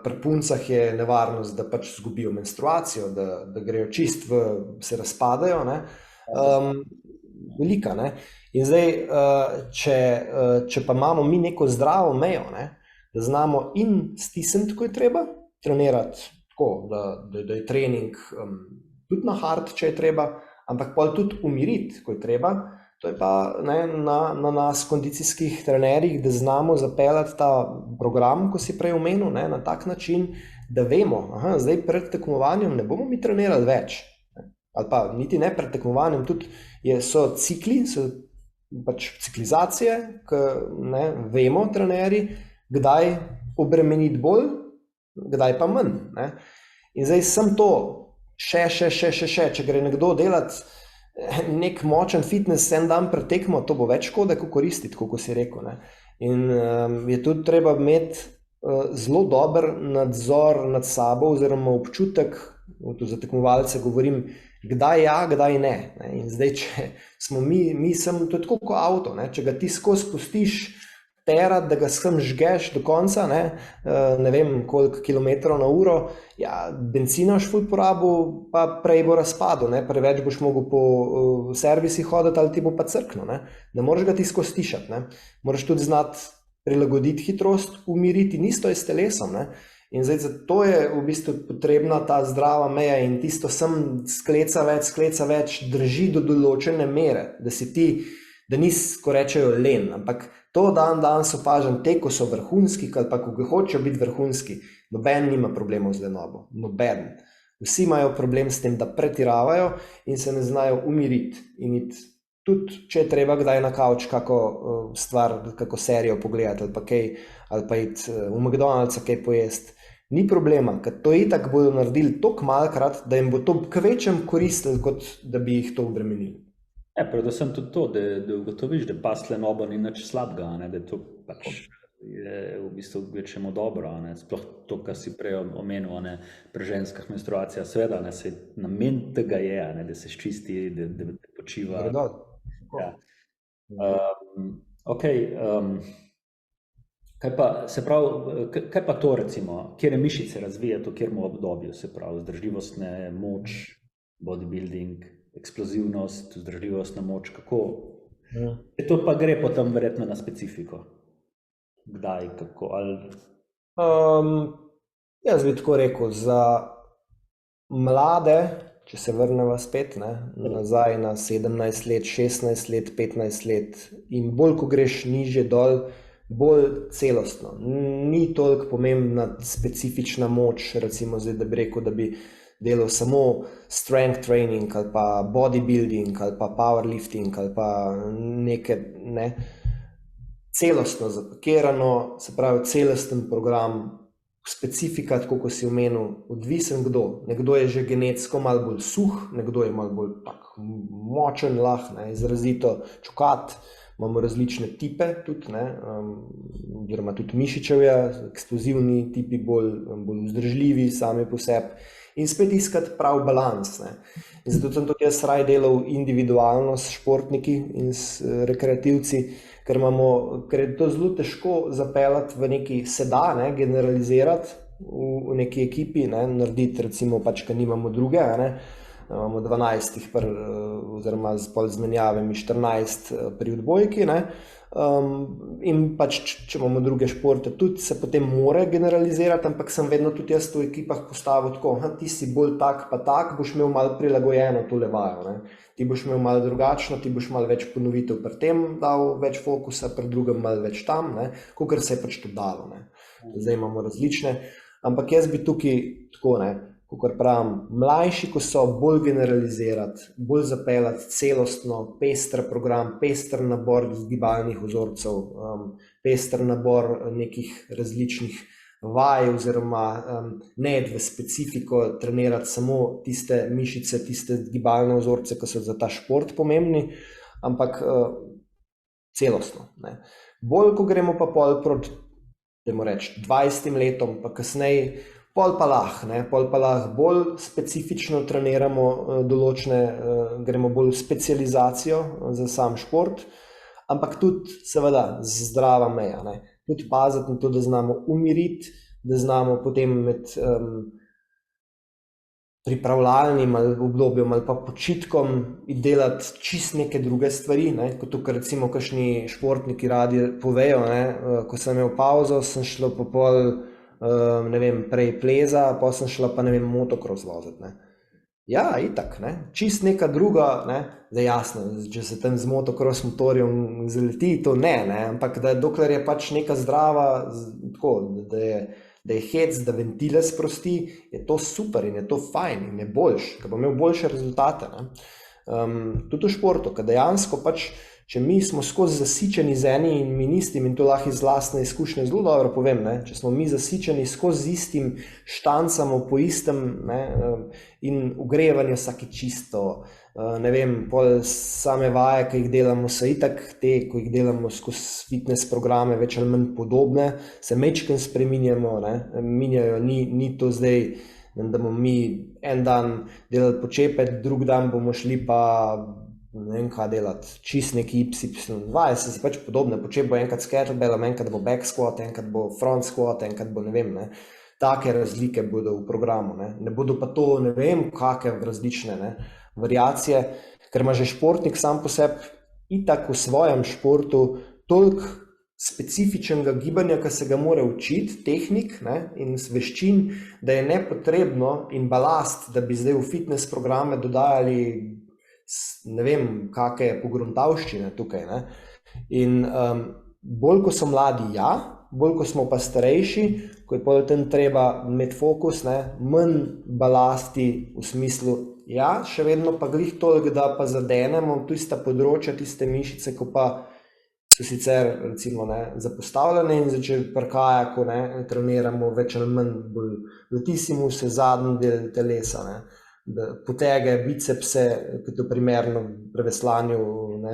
Pri puncah je nevarnost, da pač zgubijo menstruacijo, da grejo čist se razpadajo, ne. Velika, ne. In zdaj, če pa imamo mi neko zdravo mejo, ne, da znamo in stisniti, ko je treba, trenirati tako, da je trening tudi na hard, če je treba, ampak pol tudi umiriti, ko je treba, to je pa, ne, na nas kondicijskih trenerjih, da znamo zapeljati ta program, ko si prej omenil, ne, na tak način, da vemo, zdaj pred tekmovanjem ne bomo mi trenirali več, ne, ali pa niti ne pred tekmovanjem, tudi so cikli, so pač ciklizacije, ki ne, vemo trenerji, kdaj obremeniti bolj, kdaj pa manj, ne. In zdaj sem to še, če gre nekdo delati nek močen fitness en dan pred tekmo, to bo več škode, kot koristi, tako kot si rekel, ne. In je tudi treba imeti zelo dober nadzor nad sabo oziroma občutek, za tekmovalce govorim, kdaj ja, kdaj ne. In zdaj, če smo mi sem, to je tako kot avto, ne, če ga ti skozi pustiš terati, da ga sem žgeš do konca, ne vem koliko kilometrov na uro, ja, benzina boš ful porabil, pa prej bo razpadel, preveč boš mogel po servisih hoditi ali ti bo pa crkno, ne moreš ga ti skozi stišati, moraš tudi znati prilagoditi hitrost, umiriti, isto je s telesom, in zdaj zato je v bistvu potrebna ta zdrava meja in tisto sem skleca več, drži do določene mere, da nisi, ko rečejo, len, ampak to danes opažam, te, ko so vrhunski, ali pa ko hočejo biti vrhunski, noben nima problemov z lenobo, noben. Vsi imajo problem s tem, da pretiravajo in se ne znajo umiriti in tudi, če je treba kdaj na kavč kako stvar, kako serijo pogledati ali pa iti v McDonald'sa kaj pojesti, ni problema, ker to itak bodo naredili toliko malkrat, da jim bo to kvečem koristilo, kot da bi jih to obremenili. Predvsem tudi to, da ugotoviš, da pas lenoba ni nič slabega, da to pač je v bistvu večjemu dobro, sploh to, kar si prej omenil, pri ženskah menstruacija, seveda, namen tega je, da se ščisti, da počiva. Ja. Kaj pa to recimo, kjer mišice razvija to, kjer mu obdobju, se pravi, zdržljivostne moč, bodybuilding, eksplozivnost, vzdržljivostna moč, kako? To pa gre potem verjetno na specifiko. Kdaj, kako, ali? Jaz bi tako rekel, za mlade, če se vrneva spet, nazaj na 17 let, 16 let, 15 let in bolj, ko greš nižje dol, bolj celostno. Ni toliko pomembna specifična moč, recimo zdaj, da bi rekel, da bi delal samo strength training ali pa bodybuilding ali pa powerlifting ali pa celostno zapakirano, se pravi celosten program, specifika, tako kot si omenil, odvisen kdo. Nekdo je že genetsko malo bolj suh, nekdo je malo bolj tak močen, izrazito čokat. Imamo različne tipe tudi, oziroma tudi mišičevje, eksplozivni tipi, bolj vzdržljivi sami po sebi. In spet iskati prav balans. In zato sem tudi jaz raj delal individualno s športniki in s rekreativci, ker je to zelo težko zapeljati v neki generalizirati v neki ekipi, narediti recimo pač, ker nimamo druge, imamo 12 oziroma z izmenjavami 14 pri odbojki, in pač, če imamo druge športe, tudi se potem more generalizirati, ampak sem vedno tudi jaz v ekipah postavil tako, ti si bolj tak pa tak, boš imel malo prilagojeno tole vajo, ti boš imel malo drugačno, ti boš malo več ponovitev pri tem dal več fokusa, pri drugem malo več tam, kakor se je pač to dalo. Zdaj imamo različne, ampak jaz bi tukaj tako, kakor pravim, mlajši, ko so, bolj generalizirati, bolj zapeljati celostno, pester program, pester nabor gibalnih vzorcev, pester nabor nekih različnih vaj oziroma ne v specifiko trenirati samo tiste mišice, tiste gibalne vzorce, ki so za ta šport pomembni, ampak celostno. Bolj, ko gremo pa pol proti, dajmo reči, 20 letom, pa kasneje, pol pa lahko bolj specifično treniramo gremo bolj v specializacijo za sam šport, ampak tudi seveda zdrava meja, tudi paziti na to, da znamo umiriti, da znamo potem med pripravljalnim obdobjem ali pa počitkom delati čist neke druge stvari, kot to, kar recimo kakšni športniki radi povejo, ko sem imel pauzo, sem šel po pol prej pleza, pa sem šla pa motocross voziti. Ja, itak, čist neka druga, zdaj jasno, če se tam z motocross motorjem zaleti, to ampak dokler je pač neka zdrava, tako, da je hec, da ventile sprosti, je to super in je to fajn in je boljš, ker bo imel boljše rezultate. Tudi v športu, ker dejansko pač, če mi smo skozi zasičeni z enim in istim, in to lahko iz lastne izkušnje zelo dobro povem, če smo mi zasičeni skozi istim, štancamo po istem in ogrevanje vsake čisto, pol same vaje, ki jih delamo, so itak te, ko jih delamo skozi fitness programe, več ali manj podobne, se mečken spreminjamo, minjajo, ni to zdaj, da bomo mi en dan delali počepet, drug dan bomo šli pa ne vem, kaj delati, čist neki Y, vaje so si pač podobne, počep bo enkrat s kettlebellom, enkrat bo back squat, enkrat bo front squat, enkrat bo ne vem, ne. Take razlike bodo v programu, ne bodo pa to ne vem, kakve različne variacije, ker ima že športnik sam po sebi itak v svojem športu toliko specifičnega gibanja, ki se ga mora učiti, tehnik in veščin, da je nepotrebno in balast, da bi zdaj v fitness programe dodajali ne vem, kakšne pogruntavščine tukaj. In bolj, ko so mladi, bolj, ko smo pa starejši, ko je potem treba imeti fokus, manj balasti v smislu, še vedno pa glih toliko, da pa zadenemo tista področja, tiste mišice, ko pa so sicer recimo zapostavljene in začeli prkaja, ko treniramo več ali manj bolj latissimu se zadnji del telesa, potege, bicepse, kot je primerno pri veslanju,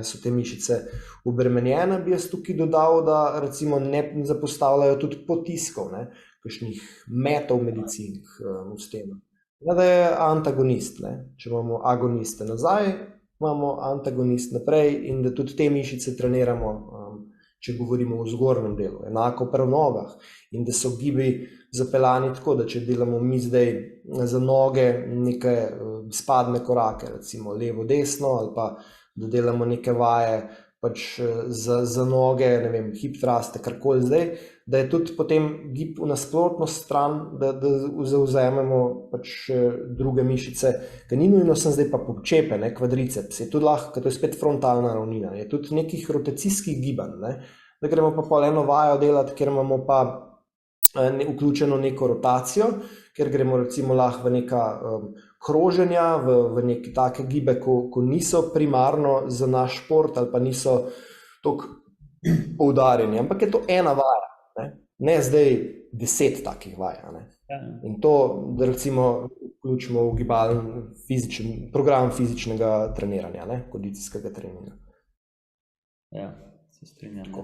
so te mišice obremenjene, bi jaz tukaj dodal, da recimo ne zapostavljajo tudi potiskov, kakšnih metov medicinih v steno. Da je antagonist, če imamo agoniste nazaj, imamo antagonist naprej in da tudi te mišice treniramo, če govorimo o zgornjem delu, enako pri nogah in da so gibi zapeljani tako, da če delamo mi zdaj za noge neke spadne korake, recimo levo, desno ali pa da delamo neke vaje pač za noge, ne vem, hip thruste, karkoli zdaj, da je tudi potem gib v nasprotno stran, da zauzememo pač druge mišice, ki ni nujno sem zdaj pa počepe, kvadriceps, je tudi lahko, to je spet frontalna ravnina, je tudi nekih rotacijskih gibanj, da gremo pa pol eno vajo delati, kjer imamo pa vključeno neko rotacijo, ker gremo recimo lahko v neka kroženja, v neke take gibe, ko niso primarno za naš šport ali pa niso toliko poudarjeni, ampak je to ena vaja, ne zdaj 10 takih vaj. In to, da recimo vključimo v gibalni program fizičnega treniranja, kondicijskega treninga. Ja, se strinjam.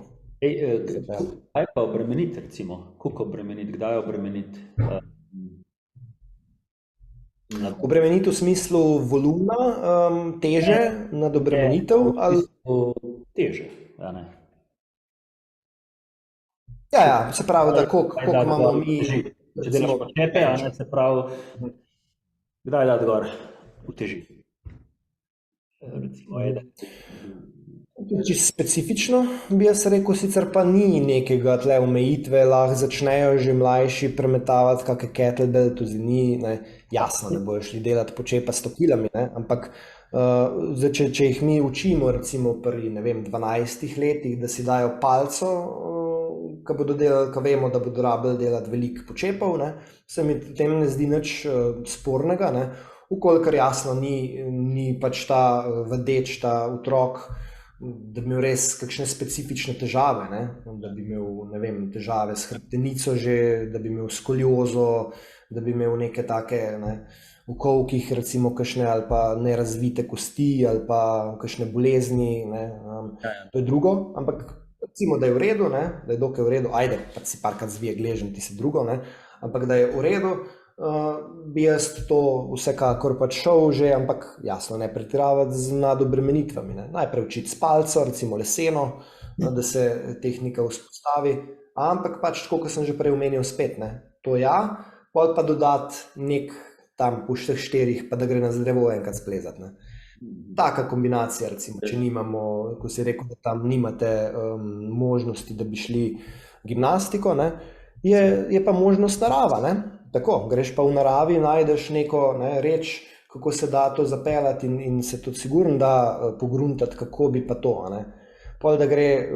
Kaj pa obremeniti, recimo? Koliko obremeniti, kdaj obremeniti? Obremeniti v smislu volumna, teže nad obremenitev? V smislu teže, ne? Ja, se pravi, da koliko imamo mi... Če delamo počepe, se pravi, kdaj dati gor v teži? Recimo Čisto specifično bi jaz rekel, sicer pa ni nekega tle omejitve, lahko začnejo že mlajši premetavati kakšne kettlebell, tudi ni, jasno, da bojo šli delati počepa 100 kilami, ampak če jih mi učimo recimo pri, ne vem, 12 letih, da si dajo palco, ko bodo delali, ko vemo, da bodo rabili delati veliko počepov, se mi tem ne zdi nič spornega, ukolikor jasno ni pač ta vedeč, ta otrok, da bi imel res kakšne specifične težave, da bi imel, ne vem, težave s hrbtenico že, da bi imel skoliozo, da bi imel neke take v kolkih recimo kakšne ali pa nerazvite kosti ali pa kakšne bolezni, to je drugo, ampak recimo, da je v redu, da je dokaj v redu, ajde, pa si parkrat zvije gležen, ti si drugo, ampak da je v redu, bi jaz to vsekakor pač šel že, ampak jasno, ne pretiravati z nadobremenitvami, najprej učiti s palco, recimo leseno, da se tehnika vzpostavi, ampak pač tako, kot sem že prej omenil spet, to pol pa dodati nek tam po vseh 4, pa da gre na drevo enkrat splezati, Taka kombinacija, recimo, če nimamo, ko si rekel, da tam nimate možnosti, da bi šli gimnastiko, je pa možnost narava, tako, greš pa v naravi, najdeš neko reč, kako se da to zapeljati in se tudi sigurno da pogruntati, kako bi pa to, Pol, da gre,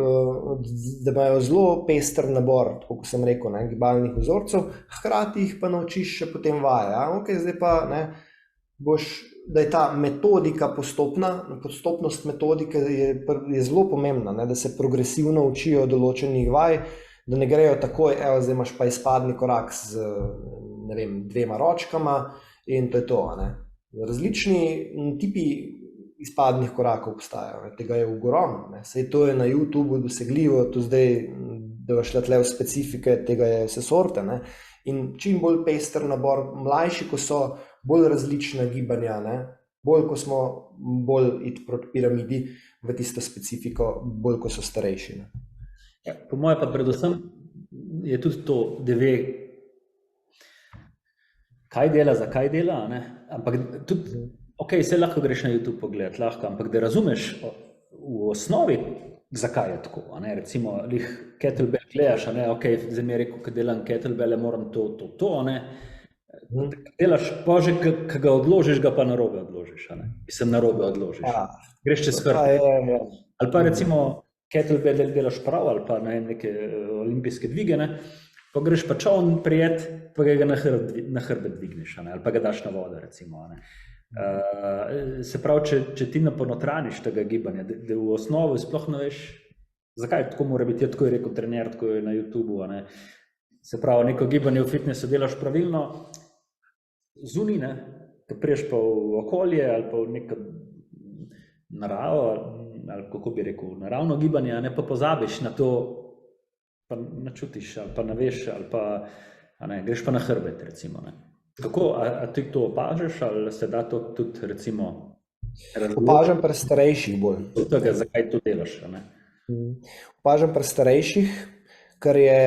da imajo zelo pester nabor, tako kot sem rekel, gibalnih vzorcev, hkrati jih pa naučiš še potem vaje, ok, zdaj pa, boš, da je ta metodika postopnost metodike je zelo pomembna, da se progresivno učijo določenih vaj, da ne grejo takoj, zdaj imaš pa izpadni korak z, ne vem, 2 ročkama in to je to, Različni tipi izpadnih korakov obstajajo, tega je ogromno, saj to je na YouTubeu dosegljivo, to zdaj, da boš šla tle v specifike, tega je vse sorte, in čim bolj pester nabor, mlajši, ko so bolj različna gibanja, bolj ko smo bolj iti proti piramidi v tisto specifiko, bolj ko so starejši. Ne. Ja, po moje pa predvsem je tudi to, da ve, kaj dela, zakaj dela, ne? Ampak tudi, ok, se lahko greš na YouTube pogledati, lahko, ampak da razumeš v osnovi, zakaj je tako, ne? Recimo, kettlebell gledaš, ne? Ok, zdaj mi je rekel, kad delam kettlebelle, moram to, ne? Delaš pa že, ko ga odložiš, ga pa narobe odložiš, ne? Mislim, narobe odložiš. Greš čez hrbet. Ali pa recimo kettlebell delaš prav, ali pa neke olimpijske dvige, ne? Pa greš pa čovn prijet, pa ga na hrbet dvigneš, ali pa ga daš na vodo, recimo. Ne? Se pravi, če ti naponotraniš tega gibanja, da v osnovi sploh ne veš, zakaj tako mora biti, tako je rekel trener, tako je na YouTubeu, ne? Se pravi, neko gibanje v fitnessu delaš pravilno, zunaj, ne? Ko priješ pa v okolje ali pa v neko naravo, ali kako bi rekel, naravno gibanje, ne, pa pozabiš na to, pa načutiš, ali pa ne veš, ali pa ne, greš pa na hrbet, recimo. Ne. Kako, a ti to opažaš, ali se da to tudi, recimo, opažam pri starejših bolj. Tega, zakaj to delaš? Ne? Opažam pri starejših, ker je,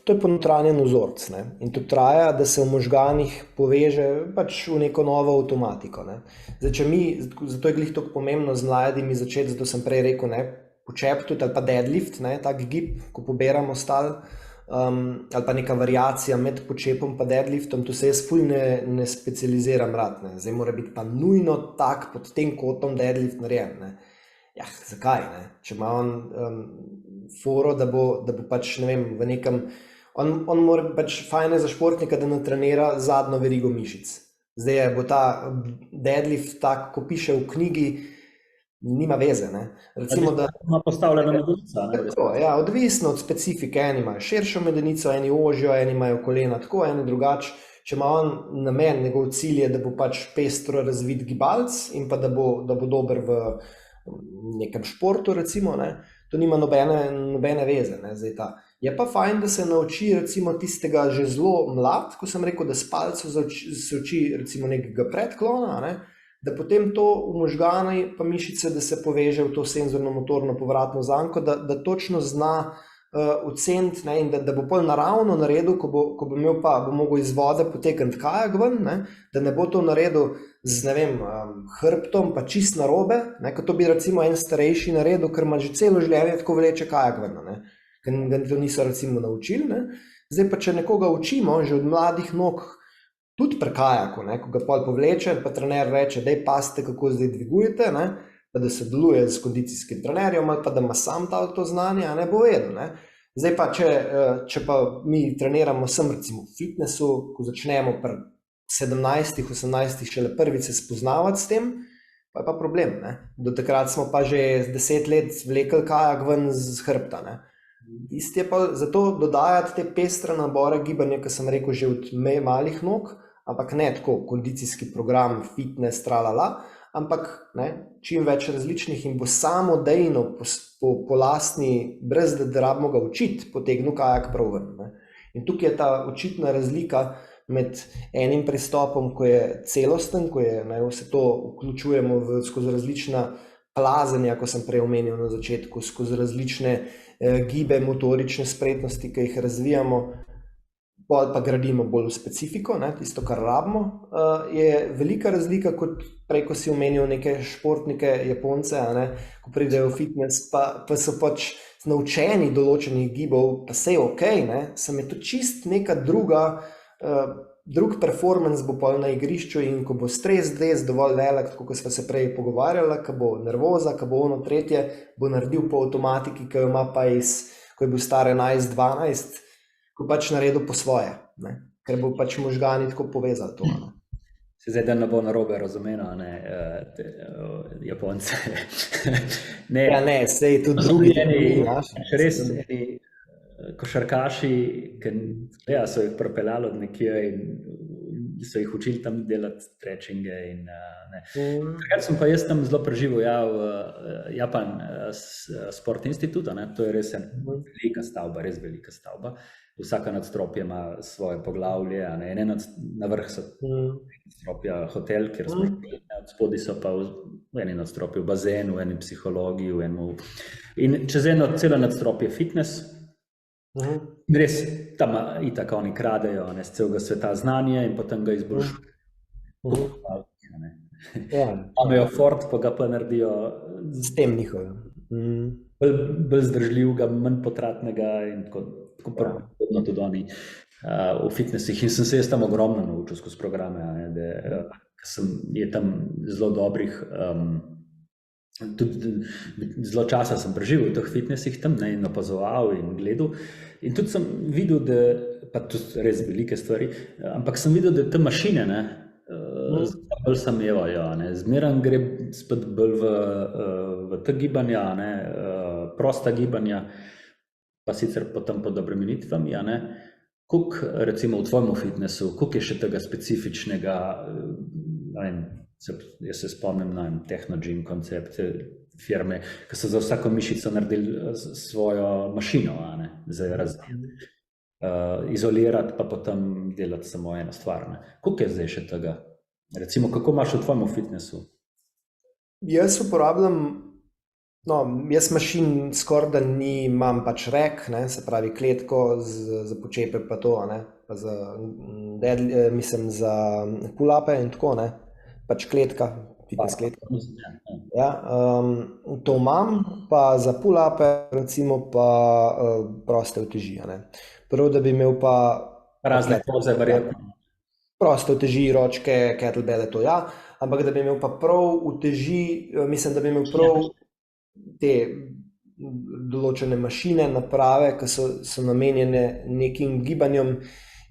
to je ponotranjen vzorc, ne? In to traja, da se v možganih poveže pač v neko novo avtomatiko. Ne? Zdaj, če mi, zato je glih tako pomembno z mladimi začeti, zato sem prej rekel, ne, počep tudi ali pa deadlift, ne, tak gib, ko poberamo stal, ali pa neka variacija med počepom pa deadliftom, to se jaz ful ne specializiram rad, ne. Zdaj mora biti pa nujno tak pod tem kotom deadlift narejen, ne. Ja, zakaj, ne? Če ima on foro, da bo pač, ne vem, v nekem, on mora pač fajn za športnika, da natrenira zadnjo verigo mišic. Zdaj bo ta deadlift tak, ko piše v knjigi, nima veze, ne. Recimo, da ima postavljena medenica, ne? Tako, ja, odvisno od specifike, eni imajo širšo medenico, eni ožjo, eni imajo kolena tako, eni drugače. Če ima on namen, njegov cilj je, da bo pač pestro razvit gibalc in pa da bo dober v nekem športu, recimo, ne, to nima nobene veze, ne, zdaj ta. Je pa fajn, da se nauči, recimo, tistega že zelo mlad, ko sem rekel, da s palcev se uči, recimo, nekega predklona, ne, da potem to v možgane pa mišice, da se poveže v to senzorno-motorno povratno zanko, da točno zna oceniti, ne, in da bo pol naravno naredil, ko bo imel pa, bo mogel iz vode potekati kajak ven, ne, da ne bo to naredil z, ne vem, hrbtom pa čist narobe, ne, ko to bi recimo en starejši naredil, ker ima že celo življenje tako vleče kajak ven, ne, ker ga to niso recimo naučili, ne. Zdaj pa, če nekoga učimo že od mladih nog, tudi pri kajaku, ne, ko ga pol povleče, pa trener reče, daj pazite, kako zdaj dvigujete, ne, pa da se deluje s kondicijskim trenerjem, ali pa da ima sam to znanje, a ne bo vedel, ne. Zdaj pa, če pa mi treniramo sem recimo v fitnessu, ko začnemo pri 17, 18 šele prvič se spoznavati s tem, pa je pa problem, ne. Do takrat smo pa že 10 let vlekli kajak ven z hrbta, ne. Isti je pa zato dodajati te pestre nabore gibanja, ko sem rekel, že od malih nog, ampak ne tako kondicijski program, fitness, tralala, ampak ne, čim več različnih in bo samodejno po lastni, brez da rabimo ga učiti, potegnil kajak prav ven. Ne. In tukaj je ta očitna razlika med enim pristopom, ko je celosten, ko je, ne, vse to vključujemo skozi različna plazenja, ko sem prej omenil na začetku, skozi različne gibe, motorične spretnosti, ki jih razvijamo, pa gradimo bolj v specifiko, ne, tisto, kar rabimo, je velika razlika, kot prej, ko si omenil neke športnike, Japonce, ne, ko pridejo v fitness, pa so pač naučeni določenih gibov, pa se je okej, ne, sem je to čist neka drug performance bo pol na igrišču in ko bo stres dovolj velik, tako kot smo se prej pogovarjali, ko bo nervoza, ko bo ono tretje, bo naredil po avtomatiki, ki jo ima pa ko je bil star 11-12, ko pač naredil po svoje, ne? Ker bo pač možgani tako povezali to. Ne? Se zdaj, da ne bo narobe razumeno, ne, Japonce. Ne, ja, ne, sej tudi drugi. Res košarkaši, ki so jih pripeljali od nekje in so jih učili tam delati stretchinge. Takrat sem pa jaz tam zelo preživel, v Japan Sport Institute, to je res velika stavba, res velika stavba. vsaka nadstropja ima svoje poglavje, a ne, na vrh so nadstropja hotel, kjer smo šli, od spodaj so pa v eni nadstropju bazen, v eni psihologiji, in čez eno celo nadstropje fitness. In res tam itak oni kradejo, ne, z celega sveta znanje in potem ga izboljšujejo. Imajo Ford, pa ga pa naredijo s tem njihovim. Bolj zdržljivega, manj potratnega in tako podobno tudi oni v fitnessih. In sem se jaz tam ogromno naučil skozi programe, je tam zelo dobrih, tudi zelo časa sem preživel v teh fitnessih tam, ne, in opazoval in gledal. In tudi sem videl, da, pa tudi res velike stvari, ampak sem videl, da te mašine, ne, bolj samevajo, ne, zmeraj gre spet bolj v te gibanja, ne, prosta gibanja, pa sicer potem pod obremenitvami, ne. Koliko, recimo v tvojem fitnessu, koliko je še tega specifičnega, jaz se spomnim na Technogym koncept firme, ki so za vsako mišico naredili svojo mašino, ne, za razvijati. Izolirati pa potem delati samo eno stvar. Ne. Koliko je zdaj še tega? Recimo, kako imaš v tvojem fitnessu? Jaz uporabljam, jaz mašin skoraj da imam pač rek, ne, se pravi kletko za počepe pa to, ne, pa za pull-upe in tako, ne, pač kletka, fitness kletka. Ja, to imam, pa za pull-upe recimo pa proste uteži, ne. Prvo, da bi imel pa razne poze, verjetno. Proste uteži, ročke, kettlebelle, to ja, ampak da bi imel pa prav uteži, mislim, da bi imel prav te določene mašine, naprave, ki so namenjene nekim gibanjem,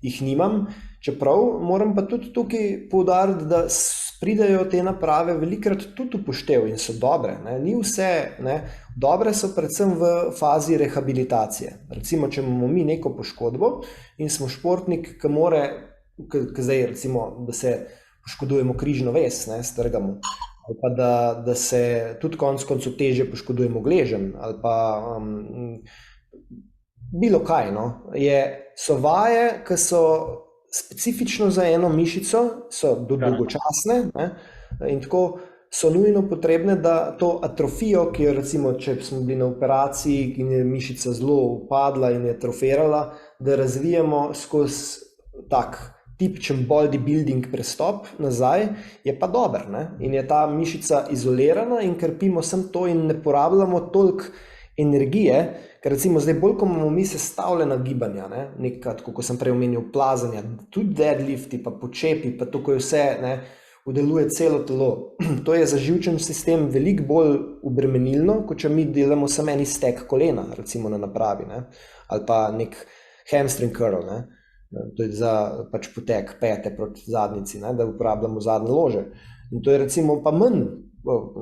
jih nimam. Čeprav moram pa tudi tukaj poudariti, da pridejo te naprave velikrat tudi upoštev in so dobre. Ne? Ni vse, ne? Dobre so predvsem v fazi rehabilitacije. Recimo, če imamo mi neko poškodbo in smo športnik, ki zdaj recimo, da se poškodujemo križno vez, ne, strgamo, ali pa da se tudi konec koncev težje poškodujemo gleženj, ali pa bilo kaj, no. So vaje, ki so specifično za eno mišico, so dolgočasne, ne, in tako so nujno potrebne, da to atrofijo, ki jo recimo, če smo bili na operaciji in je mišica zelo upadla in je atrofirala, da razvijemo skozi tak tipičen bodybuilding prestop nazaj, je pa dober, ne? In je ta mišica izolirana in krpimo sem to in ne porabljamo toliko energije, ker recimo zdaj bolj, ko imamo mi sestavljena gibanja, ne? Nekaj, kot sem prej omenil, plazanja, tudi deadlifti, pa počepi, pa to, ko je vse, ne, udeluje celo telo. To je za živčen sistem veliko bolj obremenilno, kot če mi delamo samo en stek kolena, recimo na napravi, ne? Ali pa nek hamstring curl, ne? To je za pač potek pete proti zadnici, ne, da uporabljamo zadnje lože. In to je recimo pa manj,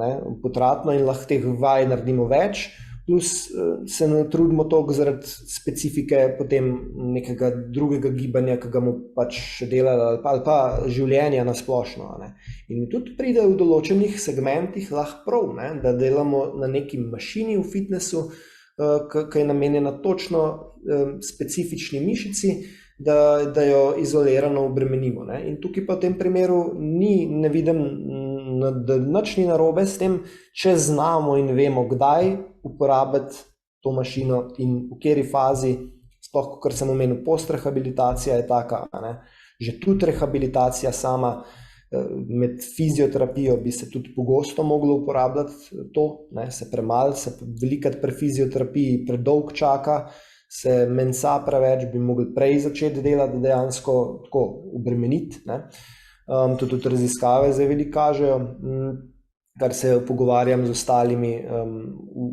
ne, potratno in lahko teh vaj naredimo več, plus se ne trudimo toliko zaradi specifike potem nekega drugega gibanja, ki ga mu pač delali, ali pa življenja na splošno. Ne. In tudi pride v določenih segmentih lahko prav, ne, da delamo na neki mašini v fitnessu, ki je namenjena točno specifični mišici, da jo izolirano obremenimo. Ne? In tukaj pa v tem primeru ne vidim, da nič ni narobe s tem, če znamo in vemo, kdaj uporabiti to mašino in v kateri fazi, sploh, kot sem omenil, postrehabilitacija je taka, ne? Že tudi rehabilitacija sama, med fizioterapijo bi se tudi pogosto moglo uporabljati to, ne? Se premalo, se velikrat pri fizioterapiji predolg čaka, se mensa preveč, bi mogli prej začeti delati, dejansko tako obremeniti. Tudi raziskave zdaj veliko kažejo, kar se pogovarjam z ostalimi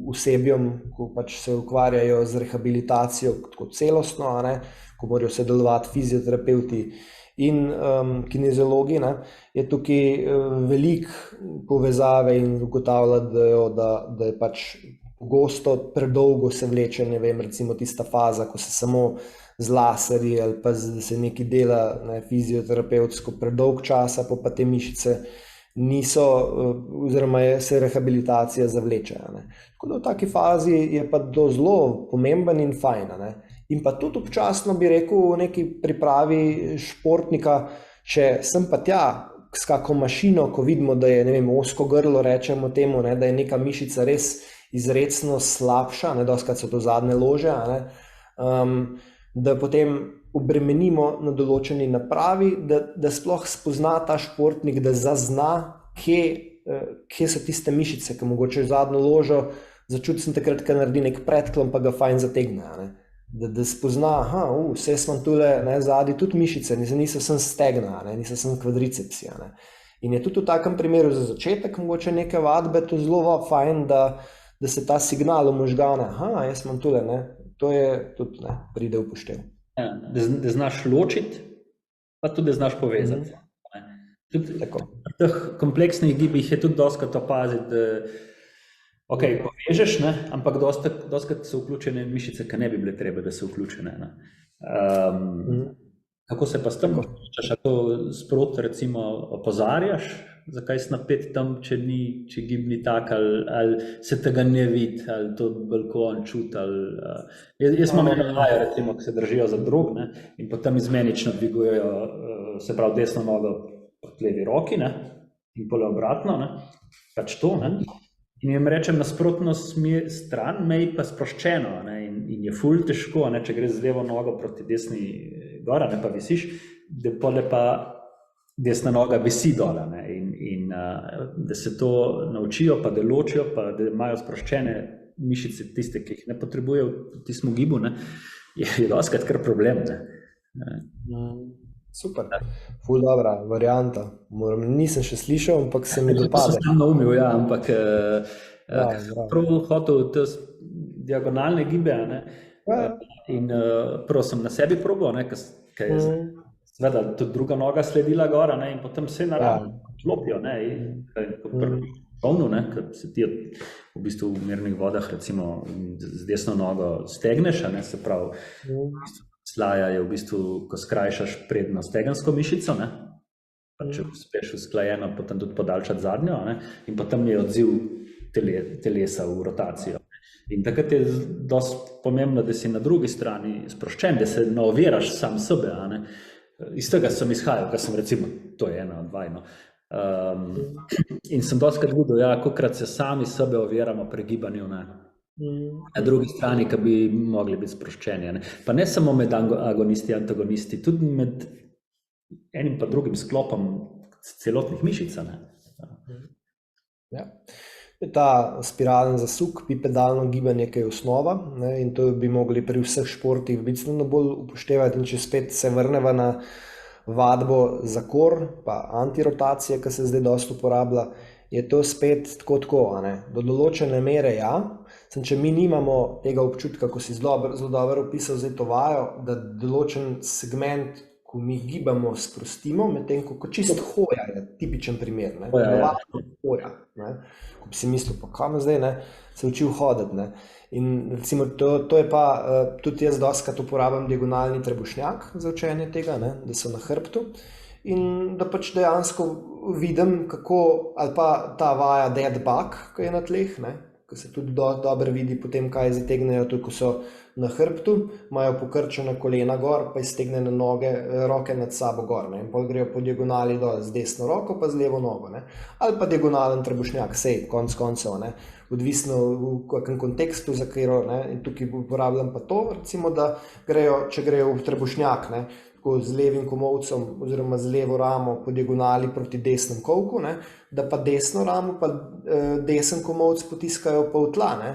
osebjem, ko pač se ukvarjajo z rehabilitacijo tako celostno, ne, ko morajo sodelovati fizioterapeuti in kineziologi, ne, je tukaj veliko povezave in ugotavljajo, da je pač pogosto predolgo se vleče, ne vem, recimo tista faza, ko se samo z laserji ali pa da se nekaj dela, ne, fizioterapevtsko predolg časa, pa te mišice niso, oziroma se rehabilitacija zavleče. Ne. Tako da v taki fazi je pa to zelo pomemben in fajn. Ne. In pa tudi občasno bi rekel v neki pripravi športnika, če sem pa tja s kako mašino, ko vidimo, da je, ne vem, ozko grlo, rečemo temu, ne, da je neka mišica res izrecno slabša, ne, dostikrat so to zadnje lože, ne, da potem obremenimo na določeni napravi, da sploh spozna ta športnik, da zazna, kje so tiste mišice, ki mogoče zadnjo ložo začuti sem takrat, ko naredi nek predklon, pa ga fajn zategne. Ne? Da spozna, vse smo tule zadnji tudi mišice, niso sem stegna, niso sem kvadricepsi. Ne? In je tudi v takem primeru za začetek mogoče neke vadbe to zelo fajn, da se ta signal v možgane, jaz sem tule, ne? To je tudi pride v poštev. Ja, da znaš ločiti, pa tudi da znaš povezati. Tudi pri teh kompleksnih gibih je tudi dostikrat opaziti, da povežeš, ne? Ampak dostikrat so vključene mišice, ki ne bi bile treba, da so vključene. Kako se pa s tem počutiš? A to sproti recimo opozarjaš, zakaj si napet tam, če gib ni tak, ali se tega ne vidi, ali to balkon čuti. Jaz imam eno vajo, recimo, ki se držijo za drug, ne? In potem izmenično dvigujejo, se pravi, desno nogo proti levi roki, ne? In pole obratno, ne? Pač to, ne? In jim rečem, nasprotno stran, mej pa sproščeno, ne? In je ful težko, ne? Če gre z levo nogo proti desni gora, ne pa visiš, da pole pa desna noga visi dola, ne? In da se to naučijo, pa da ločijo, pa da imajo sproščene mišice, tiste, ki jih ne potrebujejo v tistem gibu, ne? Je dostikrat kar problem, ne? Super, ful dobra varianta. Nisem še slišal, ampak se mi dopade. To sem naumil, ja, ampak prav hotel te diagonalne gibe, ne? In prav sem na sebi probal, ne? Ker je seveda tudi druga noga sledila gora, ne? In potem se naravno klopijo, ne? Polno, ne? Ker se ti v bistvu v mirnih vodah recimo z desno nogo stegneš, ne? Se pravi, slaja je v bistvu, ko skrajšaš prednjo stegensko mišico, ne? Pa če uspeš usklajeno, potem tudi podaljšati zadnjo, ne? In potem je odziv telesa v rotacijo. In takrat je dosti pomembno, da si na drugi strani sproščen, da se ne oviraš sam sebe, ne? Iz tega sem izhajal, ker sem recimo, to je ena od vajno. In sem dostikrat videl, kolikrat se sami sebe oviramo pri gibanju, ne? Na drugi strani, ki bi mogli biti sproščeni. Ne? Pa ne samo med agonisti, antagonisti, tudi med enim pa drugim sklopom celotnih mišic. Ja. Ta spiralen zasuk, bipedalno gibanje, ki je osnova, ne? In to bi mogli pri vseh športih bistveno bolj upoštevati. In če spet se vrneva na vadbo za kor, pa antirotacije, ki se zdaj dosti uporablja, je to spet tako, ne? Do določene mere, če mi nimamo tega občutka, ko si zelo dobro opisal zdaj to vajo, da določen segment, ko mi gibamo, sprostimo, medtem ko čisto hoja je tipičen primer, ne? Hoja, ne? Ko bi si mislil, pa kam zdaj, ne? Se učil hoditi, ne? In recimo to je pa, tudi jaz dostikrat uporabljam diagonalni trebušnjak za učenje tega, ne? Da so na hrbtu. In da pač dejansko vidim, kako, ali pa ta vaja dead bug, ki je na tleh, ne? Ko se tudi dobro vidi potem, kaj zategnejo, tudi ko so na hrbtu, imajo pokrčena kolena gor, pa iztegnene roke nad sabo gor, ne? In potem grejo po diagonali dol z desno roko, pa z levo nogo, ne? Ali pa diagonalen trebušnjak, konec koncev, ne? Odvisno v kakem kontekstu, za katero, ne? In tukaj uporabljam pa to, recimo, da če grejo v trebušnjak, ne? Z levim komolcem oziroma z levo ramo po diagonali proti desnem kolku, ne? Da pa desno ramo pa desen komolc potiskajo pa v tla, ne?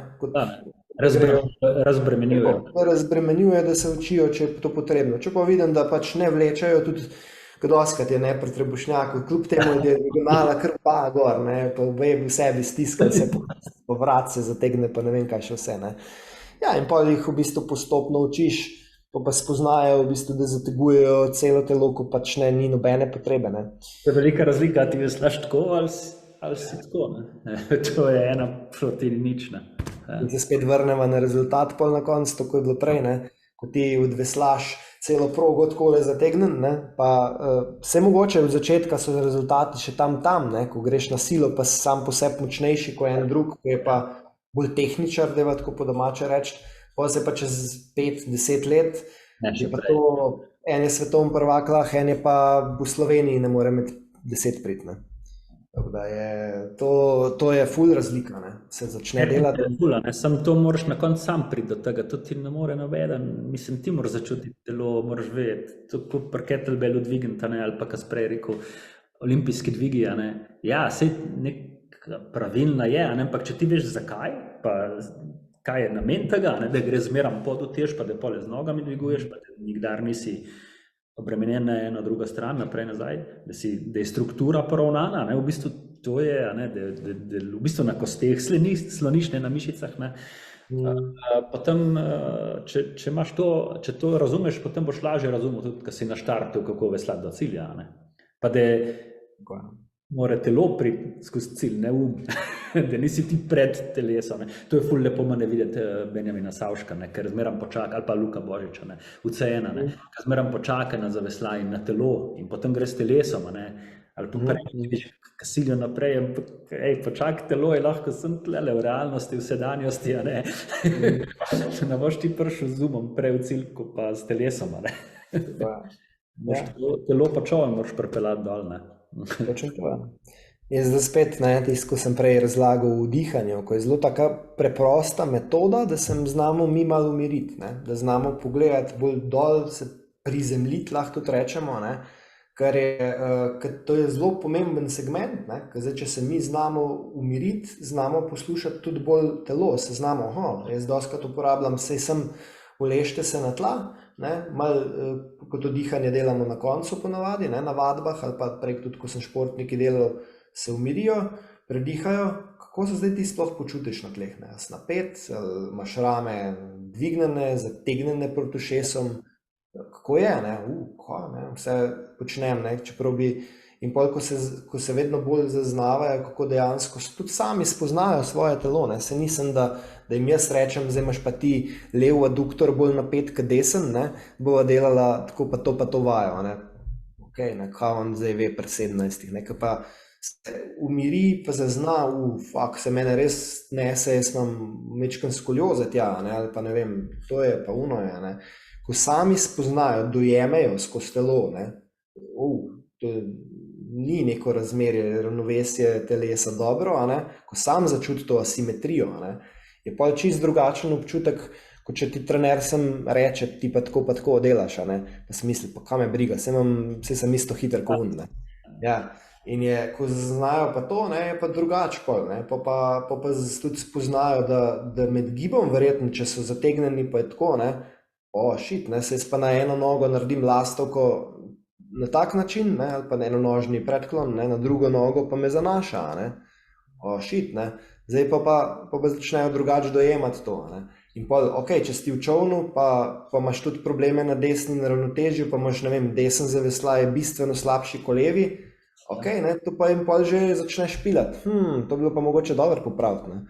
Razbremenjujejo, da se učijo, če je to potrebno. Če pa vidim, da pač ne vlečajo, tudi dostikrat je ne pri trebušnjaku, kljub temu je diagonala kar pa gor, ne? Pa v sebi stiskati se, po vrat se zategne, pa ne vem kaj še vse, ne? Ja, in pa jih v bistvu postopno učiš, pa spoznajo, v bistvu, da zategujejo celo telo, ko pač ni nobene potrebe. Ne? To je velika razlika, ti veslaš tako ali si tako. Ne? To je ena proti nič. In se spet vrnemo na rezultat, pol na koncu, tako je bilo prej, ne? Ko ti odveslaš celo progo takole zategnen, ne? Pa vse mogoče od začetka so rezultati še tam, ne? Ko greš na silo, pa si sam po sebi močnejši kot en drug, ki je pa bolj tehničar, da tako po domače reči. pa se pa čez 5-10 let, Ne, je še pa prej. to, en je svetovni prvak, lahko en je pa v Sloveniji ne more imeti 10 prit, ne. Tako da to je ful razlika, ne. Se začne delati. Tehnika je ful, a ne, samo to moraš na koncu sam priti do tega, to ti ne more nobeden, mislim, ti moraš začutiti telo, moraš vedeti, to kot pri kettlebellu dvigniti, a ne, ali pa, kar si prej rekel, olimpijski dvigi, a ne. Ja, saj neka pravilna je, a ne, ampak če ti veš zakaj, pa kaj je namen tega, a ne, da gre zmeram pod utež, pa da pole z nogami dviguješ, pa da nikdar nisi obremenjen na eno drugo stran, naprej nazaj, da je struktura poravnana, ne, v bistvu to je, a ne, da v bistvu na kosteh sloniš, ne na mišicah, ne. Potem, če imaš to, če to razumeš, potem boš lažje razumel tudi, ko si na štartu, kako veslati do cilja, a ne. Pa da mora telo priti skozi cilj, ne da nisi ti pred telesom. Ne. To je ful lepo mene videti Benjamina Savška, ne, ker zmeram počaka, ali pa Luka Božiča, ne, UCN, ne, ker zmeram počaka na zavesla in na telo in potem gre s telesom, a ne, ali pa prej, ki silijo naprej, počak, telo je lahko sem tlele v realnosti, v sedanjosti, a ne. Ne boš ti prišel z umom prej v cilj, ko pa s telesom, a ne. Telo pa čovem moraš pripeljati dol, ne. In zdaj spet, ne, tisto, ko sem prej razlagal v dihanju, ko je zelo taka preprosta metoda, da se znamo mi malo umiriti, ne, da znamo pogledati bolj dol, se prizemljiti, lahko tudi rečemo, ne, ker to je zelo pomemben segment, ne, ker zdaj, če se mi znamo umiriti, znamo poslušati tudi bolj telo, se znamo, jaz dostikrat uporabljam, saj sem uležite se na tla, ne, malo kot to dihanje delamo na koncu ponavadi, ne, na vadbah ali pa prej tudi, ko sem športniki delal, se umirijo, predihajo, kako se zdaj ti sploh počutiš na tleh, ne, si napet, imaš rame dvignjene, zategnjene proti ušesom, kako je, ne, vse počnem, ne, čeprav bi, in pol, ko se vedno bolj zaznavajo, kako dejansko tudi sami spoznajo svoje telo, ne, se nisem, da jim jaz rečem, zdaj imaš pa ti lev aduktor bolj napet kot desen, ne, bova delala tako pa to vajo, ne, okej, ne, kaj on zdaj ve pri 17, ne, pa se umiri, pa zazna, se mene res nese, jaz imam mečken skolioze tja, ne, ali pa ne vem, to je pa uno je, ne, ko sami spoznajo, dojemejo skozi telo, ne, to ni neko razmerje, ravnovesje telesa dobro, a ne, ko sam začuti to asimetrijo, a ne, je pa čisto drugačen občutek, kot če ti trener sem reče, ti pa tako delaš, a ne, pa si misli, pa kaj me briga, saj sem isto hiter kot on, ne, ja, in je, ko zaznajo pa to, ne, je pa drugače pol, ne, pa tudi spoznajo, da med gibom verjetno, če so zategnjeni, pa je tako, ne, ne, saj pa na eno nogo naredim lastovko na tak način, ne, ali pa na enonožni predklon, ne, na drugo nogo pa me zanaša, ne, ne, zdaj pa začnejo drugače dojemati to, ne, in pol, če si v čovnu, pa imaš tudi probleme na desni ravnotežju, pa imaš, ne vem, desen zaveslaj je bistveno slabši kot levi, ne, to pa jim pol že začneš pilati, to bi bilo pa mogoče dobro popraviti, ne.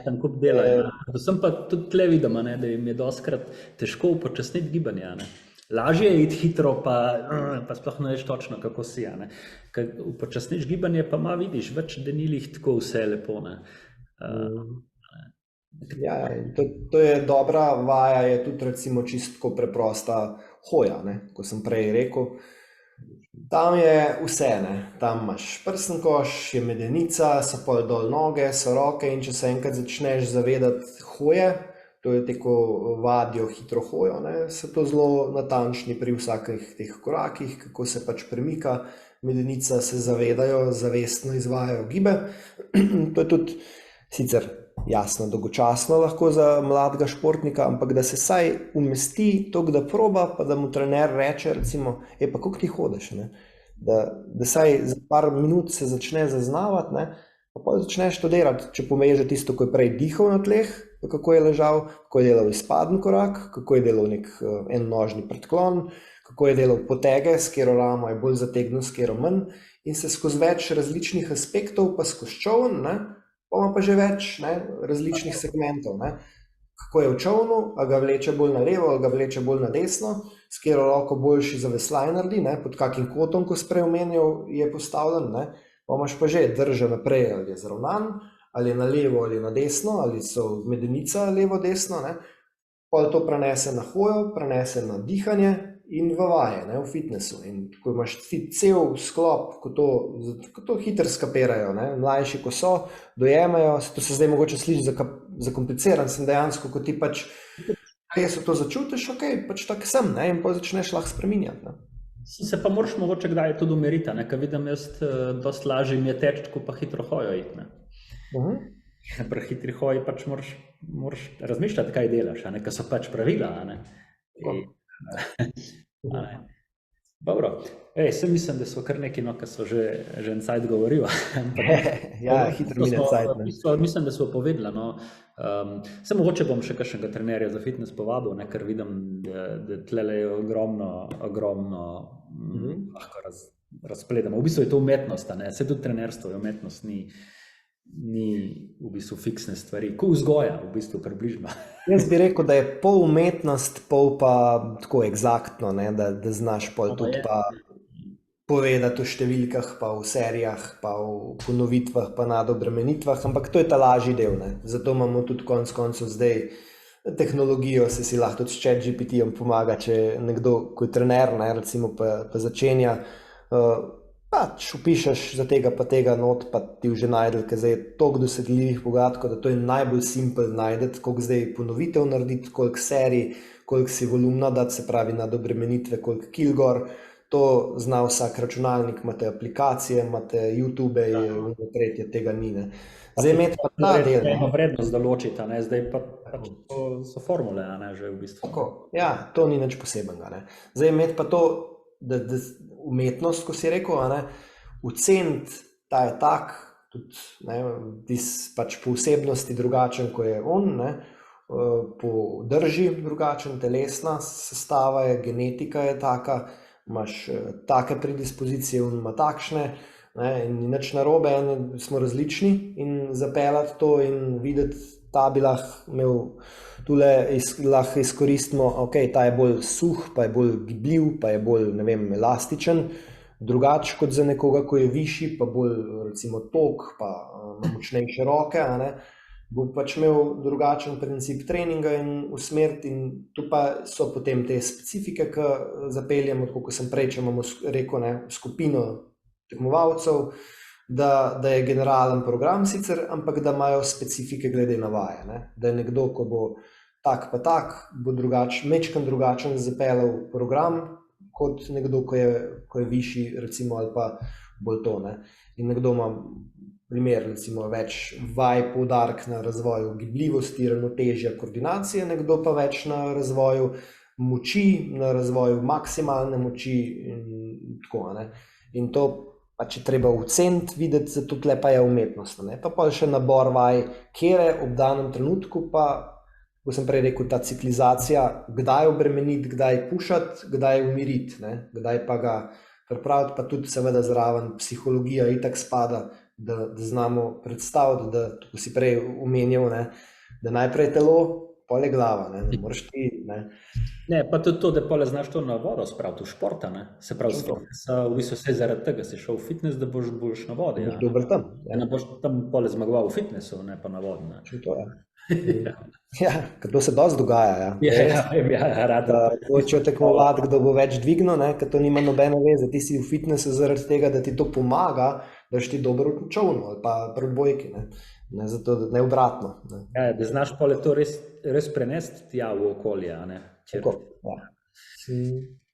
Tam kup delajo, predvsem pa tudi tle vidim, ne, da jim je dostikrat težko upočasniti gibanje, ne. Lažje je iti hitro, pa sploh ne veš točno, kako si, a ne. Ker upočasniš gibanje, pa vidiš, več denilih tako vse lepo, ne. Ja, to je dobra vaja, je tudi recimo čisto preprosta hoja, ne, ko sem prej rekel. Tam je vse, ne, tam imaš prsten koš, je medenica, so pol dol noge, so roke in če se enkrat začneš zavedati hoje, to je teko vadijo hitro hojo, ne, so to zelo natančni pri vsakih teh korakih, kako se pač premika, medenica se zavedajo, zavestno izvajajo gibe, to je tudi sicer jasno dolgočasno lahko za mladega športnika, ampak da se saj umesti toliko, da proba, pa da mu trener reče recimo, pa koliko ti hodiš, ne, da saj za par minut se začne zaznavati, ne, pa potem začneš to delati, če pomeže tisto, ko je prej dihal na tleh, kako je ležal, kako je delal izpaden korak, kako je delal nek enonožni predklon, kako je delal potege, s katero ramo je bolj zategnil, s katero manj, in se skozi več različnih aspektov, pa skozi čovn, ne, pa ima pa že več, ne, različnih segmentov, ne, kako je v čovnu, a ga vleče bolj na levo, a ga vleče bolj na desno, s katero roko boljši zaveslaj naredi, ne, pod kakim kotom, ko si prej omenjal, je postavljen, ne, pa imaš pa že drža naprej, ali je zravnan, ali je na levo ali na desno, ali so medenica levo-desno, ne, pol to prenese na hojo, prenese na dihanje in v vaje, ne, v fitnessu. In ko imaš ti cel sklop, ko to hitro skapirajo, ne, mlajši, ko so, dojemajo, to se zdaj mogoče sliši zakompliciran, sem dejansko, ko ti pač res to začutiš, ok, pač tak sem, ne, in potem začneš lahko spreminjati. Ne. Se pa moraš mogoče kdaj tudi umiriti, ne, ker vidim jaz dosti lažje mi je teči, ko pa hitro hojo iti, ne. Pri hitri hoji pač moraš razmišljati, kaj delaš, a ne, ker so pač pravila, a ne. Dobro, sem mislim, da so kar neki, no, ker so že en cajt govoril. Ja, hitro mine cajt, ne. Mislim, da so povedala, no, se mogoče bom še kakšnega trenerja za fitness povabil, ne, ker vidim, da tlele je ogromno lahko razpledamo. V bistvu je to umetnost, a ne, se tudi trenerstvo je umetnost, ni v bistvu fiksne stvari, ko vzgoja v bistvu približno. Jaz bi rekel, da je pol umetnost, pol pa tako egzaktno, ne, da znaš pol tudi pa povedati v številkah, pa v serijah, pa v ponovitvah, pa nadobremenitvah, ampak to je ta lažji del, ne. Zato imamo tudi konec koncev zdaj tehnologijo, se si lahko tudi s ChatGPT-jem pomaga, če nekdo, ko je trener, ne, recimo pa začenja, pač upišeš za tega pa tega not, pa ti že najdel, ker zdaj je toliko dosegljivih podatkov, da to je najbolj simpel najdeti, koliko zdaj ponovitev narediti, koliko serij, koliko si volumna dati, se pravi nadobremenitve, koliko kilgor, to zna vsak računalnik, imate aplikacije, imate YouTube, je tretje, tega ni, ne. Zdaj imeti pa ta del. Eno vrednost določiti, ne, zdaj pa so formule, a ne, že v bistvu. Tako, ja, to ni nič posebenega, ne. Zdaj imeti pa to, da umetnost, ko si rekel, ne, oceniti, ta je tak, tudi, ne, pač po osebnosti drugačen, ko je on, ne, po drži drugačen, telesna sestava je, genetika je taka, imaš take predispozicije, on ima takšne, ne, in nič narobe, smo različni in zapeljati to in videti, ta bi lahko imel tule, lahko izkoristimo, ok, ta je bolj suh, pa je bolj gibljiv, pa je bolj, ne vem, elastičen, drugač kot za nekoga, ko je višji, pa bolj, recimo, tok, pa močnejše roke, a ne, bo pač imel drugačen princip treninga in usmeriti in tu pa so potem te specifike, ki zapeljamo, tako kot sem prej, če imamo rekel, ne, skupino tekmovalcev, da je generalen program sicer, ampak da imajo specifike glede na vaje, ne? Da je nekdo, ko bo tak pa tak, bo mečkan drugačen zapeljal program, kot nekdo, ko je višji, recimo, ali pa bolj to, ne? In nekdo ima primer, recimo, več vaj, poudarek na razvoju gibljivosti, ravnotežja, koordinacije, nekdo pa več na razvoju moči, na razvoju maksimalne moči in tako, ne? In to pač je treba oceniti, videti, zato tle pa je umetnost, ne? Pa še nabor vaj, kjere ob danem trenutku pa, ko sem prej rekel, ta ciklizacija, kdaj obremeniti, kdaj pušati, kdaj umiriti, ne? Kdaj pa ga pripraviti, pa tudi seveda zraven psihologija itak spada, da znamo predstaviti, da, ko si prej omenjal, ne, da najprej telo, pole glava, ne moraš ti, ne. Ne, pa tudi to, da pole znaš to na vodo spraviti, v športa, ne, se pravi, v bistvu vse zaradi tega si šel v fitness, da boš na vodi, ja. Dober tam. Ja, ne boš tam pole zmagoval v fitnessu, ne pa na vodi, ne. To je. Ja, ker to se dosti dogaja, ja. Da hočejo tekmovati, kdo bo več dvignil, ne, ker to nima nobene veze, ti si v fitnessu zaradi tega, da ti to pomaga, da si ti dobro v čovnu ali pa pri odbojki, ne, zato ne obratno. Ne. Ja, da znaš pole to res prenesti tja v okolje, a ne. Tako, ja.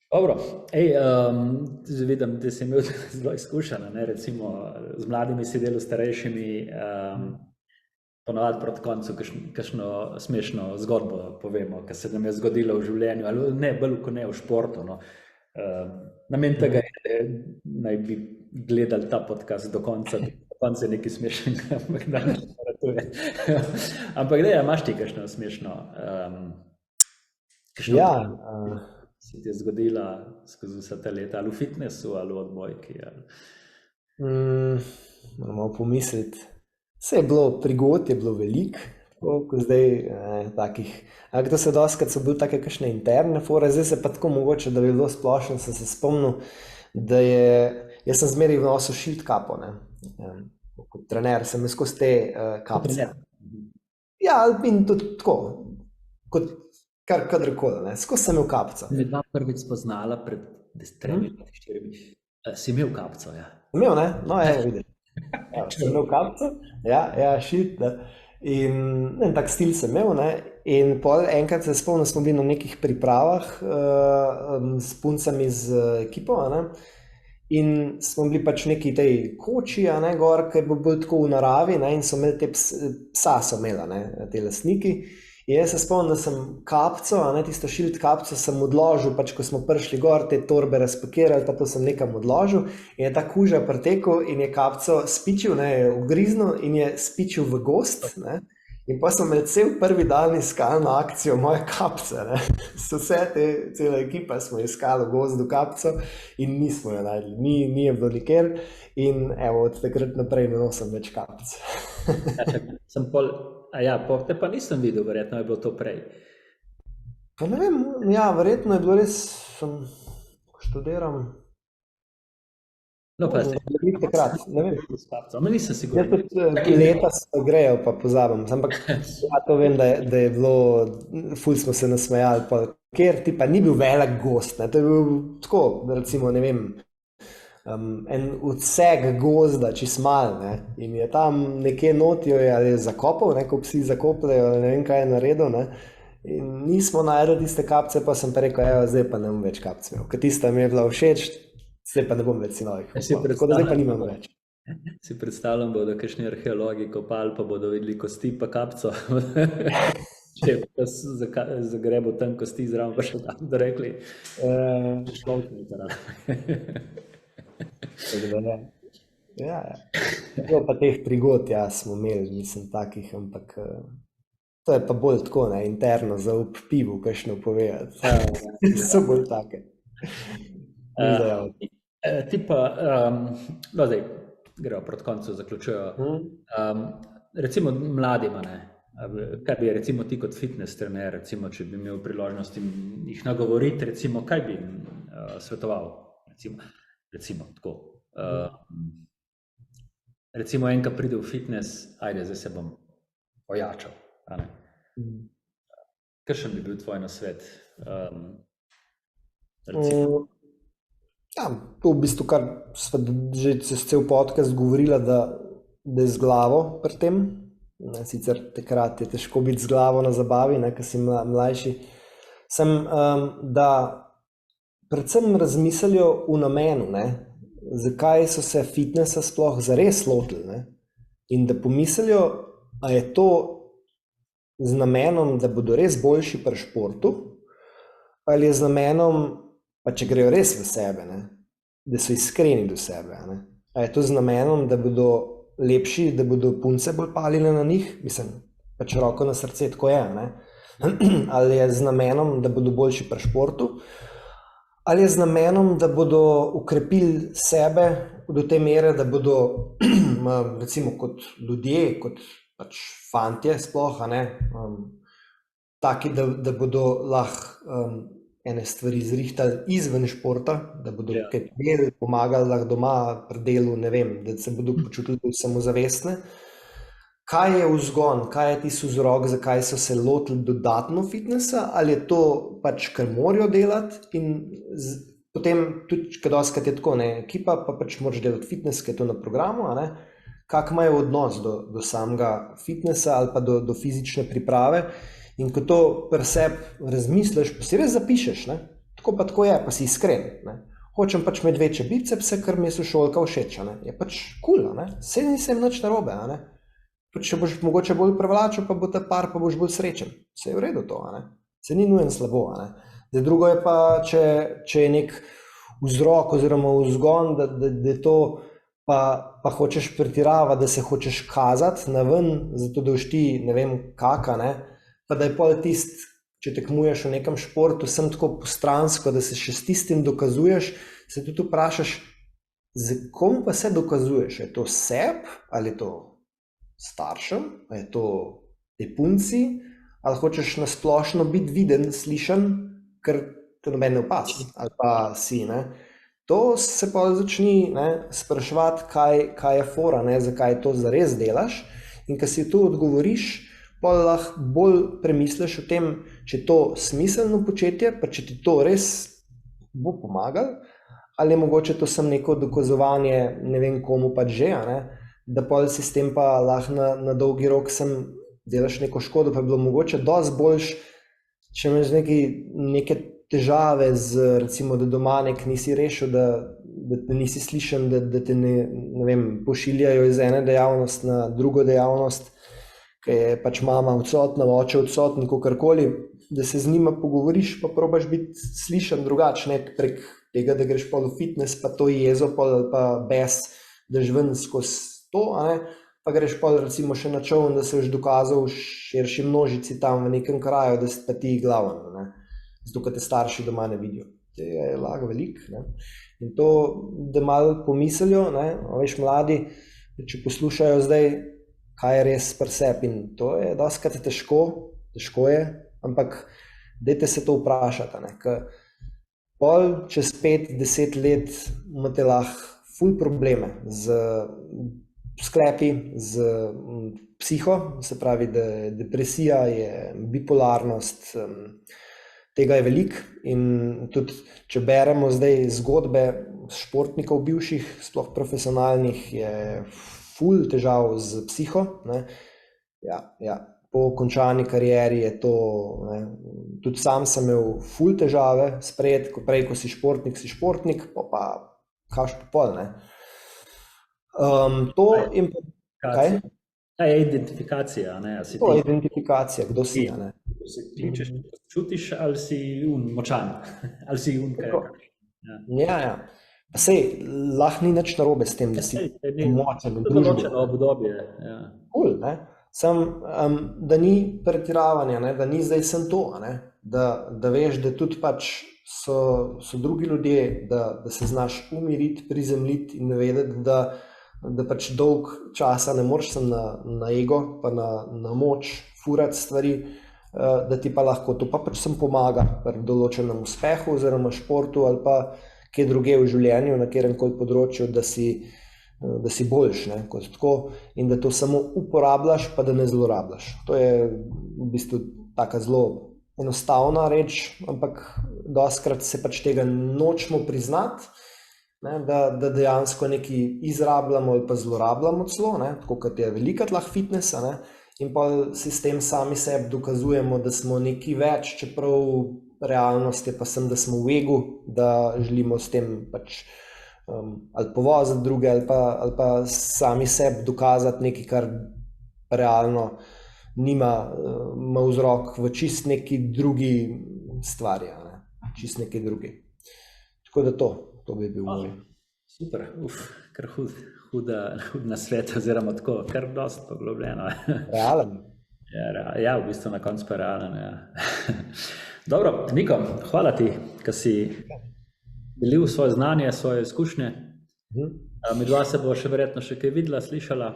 Dobro, vidim, da si imel zelo izkušen, ne, recimo z mladimi si delal, starejšimi, ponavadi proti koncu kakšno smešno zgodbo povemo, ki se nam je zgodilo v življenju, ali ne, bolj kot ne v športu, no. Namen tega je, naj bi gledali ta podcast do konca je nekaj smešnega, ampak da ne ratuje. Ampak da, imaš ti kakšno smešno, se ti je zgodila skozi vsa ta leta, ali v fitnessu, ali v odbojki, ali... Moramo pomisliti. Vse je bilo, prigod je bilo veliko, ko zdaj takih, ampak to se dostikrat so bili take kakšne interne fore, zdaj se pa tako mogoče, da bi bilo splošno, sem se spomnil, da jaz sem zmeraj nosil shield kapo, ne, kot trener sem skozi te kapce. Ja, in tudi tako, kot kadarkoli, ne. Skozi sem imel kapico. Mi dva prvič spoznala pred 3-4. Si imel kapico, ja. Imel, ne? No, vidiš. Sem imel kapico, šit, ne. In en tak stil sem imel, ne. In pol enkrat se spomnim, smo bili na nekih pripravah s puncami z ekipo, ne. In smo bili pač neki tej koči, ne, gor, ki je bil tako v naravi, ne, in so imeli te psa, so imeli, ne, te lastniki. In jaz se spomnim, da sem kapico, ne, tisto šilt kapico sem odložil, pač ko smo prišli gor, te torbe razpakirali, pa to sem nekam odložil in je ta kuža pretekel in je kapico spičil, ne, je ugriznil in je spičil v gozd, ne. In pa smo imeli cel prvi dan iskalno akcijo moje kapice, ne. Cela ekipa smo iskali v gozdu kapico in nismo jo najdli, ni je bilo nikjer in evo, od takrat naprej ne nosim več kapic. Sem te pa nisem videl, verjetno je bilo to prej. Pa ne vem, verjetno je bilo res, študiram. No, pa takrat, ne vem. Nisem siguren. Leta se grejo, pa pozabim. Ampak to vem, da je bilo, ful smo se nasmejali, pa ker ti pa ni bil velik gost, ne, to je bil tako, recimo, ne vem, en odsek gozda, čist mal, ne, in je tam nekje notijo, ali je zakopal, ne, ko psi zakopljajo, ne vem, kaj je naredil, ne, in nismo najdli tiste kapice, pa sem pa rekel, zdaj pa ne bom več kapic imel, ker tista mi je bila všeč, zdaj pa ne bom več sinovih, tako da zdaj pa nimam več. Si predstavljam, bodo kakšni arheologi kopali, pa bodo videli kosti pa kapico. Če pa zagrebo tam kosti zraven, pa še tam, da rekli, človek ni zaradi. Pa teh prigod, smo imeli, mislim, takih, ampak to je pa bolj tako, ne, interno za ob pivu, kakšno povedati. So bolj take. Ti pa, no zdaj, grejo proti koncu, zaključujejo. Recimo mladima, ne, kaj bi recimo ti kot fitness trener, recimo, če bi imel priložnost jih nagovoriti, recimo, kaj bi svetoval, recimo tako. Recimo enka pride v fitness, ajde, zdaj se bom ojačal. Kakšen bi bil tvoj nasvet? To v bistvu, kar sva že čez cel podcast govorila, da je z glavo pri tem. Sicer takrat je težko biti z glavo na zabavi, ne, ko si mlajši. Da predvsem razmislijo v namenu, ne, zakaj so se fitnessa sploh zares lotili, ne, in da pomislijo, a je to z namenom, da bodo res boljši pri športu, ali je z namenom, pa če grejo res v sebe, ne, da so iskreni do sebe, ne. A je to z namenom, da bodo lepši, da bodo punce bolj palile na njih, mislim, pač roko na srce, tako je, ne. Ali je z namenom, da bodo boljši pri športu, ali je z namenom, da bodo ukrepili sebe do te mere, da bodo recimo kot ljudje, kot pač fantje sploh, ne, taki, da bodo lahko ene stvari zrihtali izven športa, da bodo kaj imeli, pomagali lahko doma pri delu, ne vem, da se bodo počutili samozavestne. Kaj je vzgon, kaj je tisti vzrok, zakaj so se lotili dodatno fitnessa, ali je to pač, ker morajo delati in potem tudi, ker dostikrat je tako, ne, ekipa pa pač moraš delati fitness, ker je to na programu, a ne, kak imajo odnos do samega fitnessa ali pa do fizične priprave in ko to pri sebi razmisliš, pa si res zapišeš, ne, tako pa tako je, pa si iskren, ne. Hočem pač imeti večje bicepse, ker mi je sošolka všeč, ne, je pač cool, ne, saj nisem nič narobe, a ne. Če boš mogoče bolj prevlačil, pa bo ta par, pa boš bolj srečen. Vse je v redu to, ne? Se ni nujen slabo, ne? Zdaj drugo je pa, če je nek vzrok oziroma vzgon, da je to, pa hočeš pretiravati, da se hočeš kazati na ven, zato da boš ti, ne vem, kaka, ne? Pa da je pol tist, če tekmuješ v nekem športu, sem tako postransko, da se še s tistim dokazuješ, se tudi vprašaš, za komu pa se dokazuješ? Je to sebi ali je to staršem, a je to te punci, ali hočeš na splošno biti viden, slišan, ker te noben ne opazi, ali pa si, ne. To se pa začni, ne, spraševati, kaj je fora, ne, zakaj to zares delaš in ko si to odgovoriš, pa lahko bolj premisliš o tem, če je to smiselno početje, pa če ti to res bo pomagalo, ali je mogoče to samo neko dokazovanje, ne vem komu pač že, da pol si s tem pa lahko na dolgi rok delaš neko škodo, pa je bilo mogoče dosti boljš, če imaš neke težave z, recimo, da doma nisi rešil, da te nisi slišen, da te ne vem, pošiljajo iz ene dejavnosti na drugo dejavnost, ker je pač mama odsotna, oče odsoten, kakorkoli, da se z njima pogovoriš, pa probaš biti slišen drugače, ne prek tega, da greš pa v fitness, pa to jezo, pa bes, daš ven skozi to, pa greš pa recimo še na čoln, da se boš dokazal v širši množici tam v nekem kraju, da si pa ti glaven, zato ker te starši doma ne vidijo. To je lahko veliko. In to, da malo pomislijo, veš, mladi, če poslušajo zdaj, kaj je res pri sebi, in to je dostikrat težko je, ampak dajte se to vprašati, ker pol čez 5-10 let imate lahko ful probleme z sklepi, z psiho, se pravi, da je depresija, je bipolarnost, tega je veliko in tudi, če beremo zdaj zgodbe športnikov bivših, sploh profesionalnih, je ful težav z psiho, Ja, po končani karieri je to, tudi sam sem imel ful težave sprejeti, ko si športnik, pa kaš pa pol, to in kaj? Ta je identifikacija, To je identifikacija, kdo si, Ko se kličeš, čutiš, ali si močan, ali si kaj. Ja. Sej, lahko ni nič narobe s tem, da si močen v družbi. Določeno obdobje. Cool, da ni pretiravanja, da ni zdaj sem to, da veš, da tudi pač so drugi ljudje, da se znaš umiriti, prizemljiti in vedeti, da pač dolg časa ne moreš na ego, pa na moč furati stvari, da ti pa lahko to pa pač pomaga pri določenem uspehu oziroma športu ali pa kje druge v življenju, na kateremkoli področju, da si boljš, kot tako, in da to samo uporabljaš, pa da ne zlorabljaš. To je v bistvu taka zelo enostavna reč, ampak dostikrat se pač tega nočemo priznati, da dejansko nekaj izrabljamo ali pa zlorabljamo celo, tako kot je velikrat lahko fitness, in pa si s tem sami sebi dokazujemo, da smo nekaj več, čeprav realnost je pa sem, da smo v egu, da želimo s tem pač ali povoziti druge ali pa sami sebi dokazati nekaj, kar realno ima vzrok v čist neki drugi stvari, čist neki drugi. Tako da to bi bil moj. Super, kar hud nasvet, oziroma tako, kar dosti poglobljeno. Realen. Ja, v bistvu na koncu pa realen, Dobro, Niko, hvala ti, ker si delil svoje znanje, svoje izkušnje. Midva se bo še verjetno še kaj videla, slišala.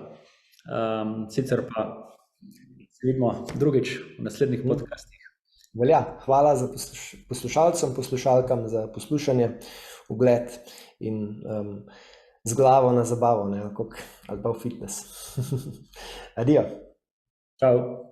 Sicer pa se vidimo drugič v naslednjih podcastih. Velja, hvala za poslušalcem, poslušalkam za poslušanje, ugled in z glavo na zabavo, ali pa v fitness. Adijo. Čau.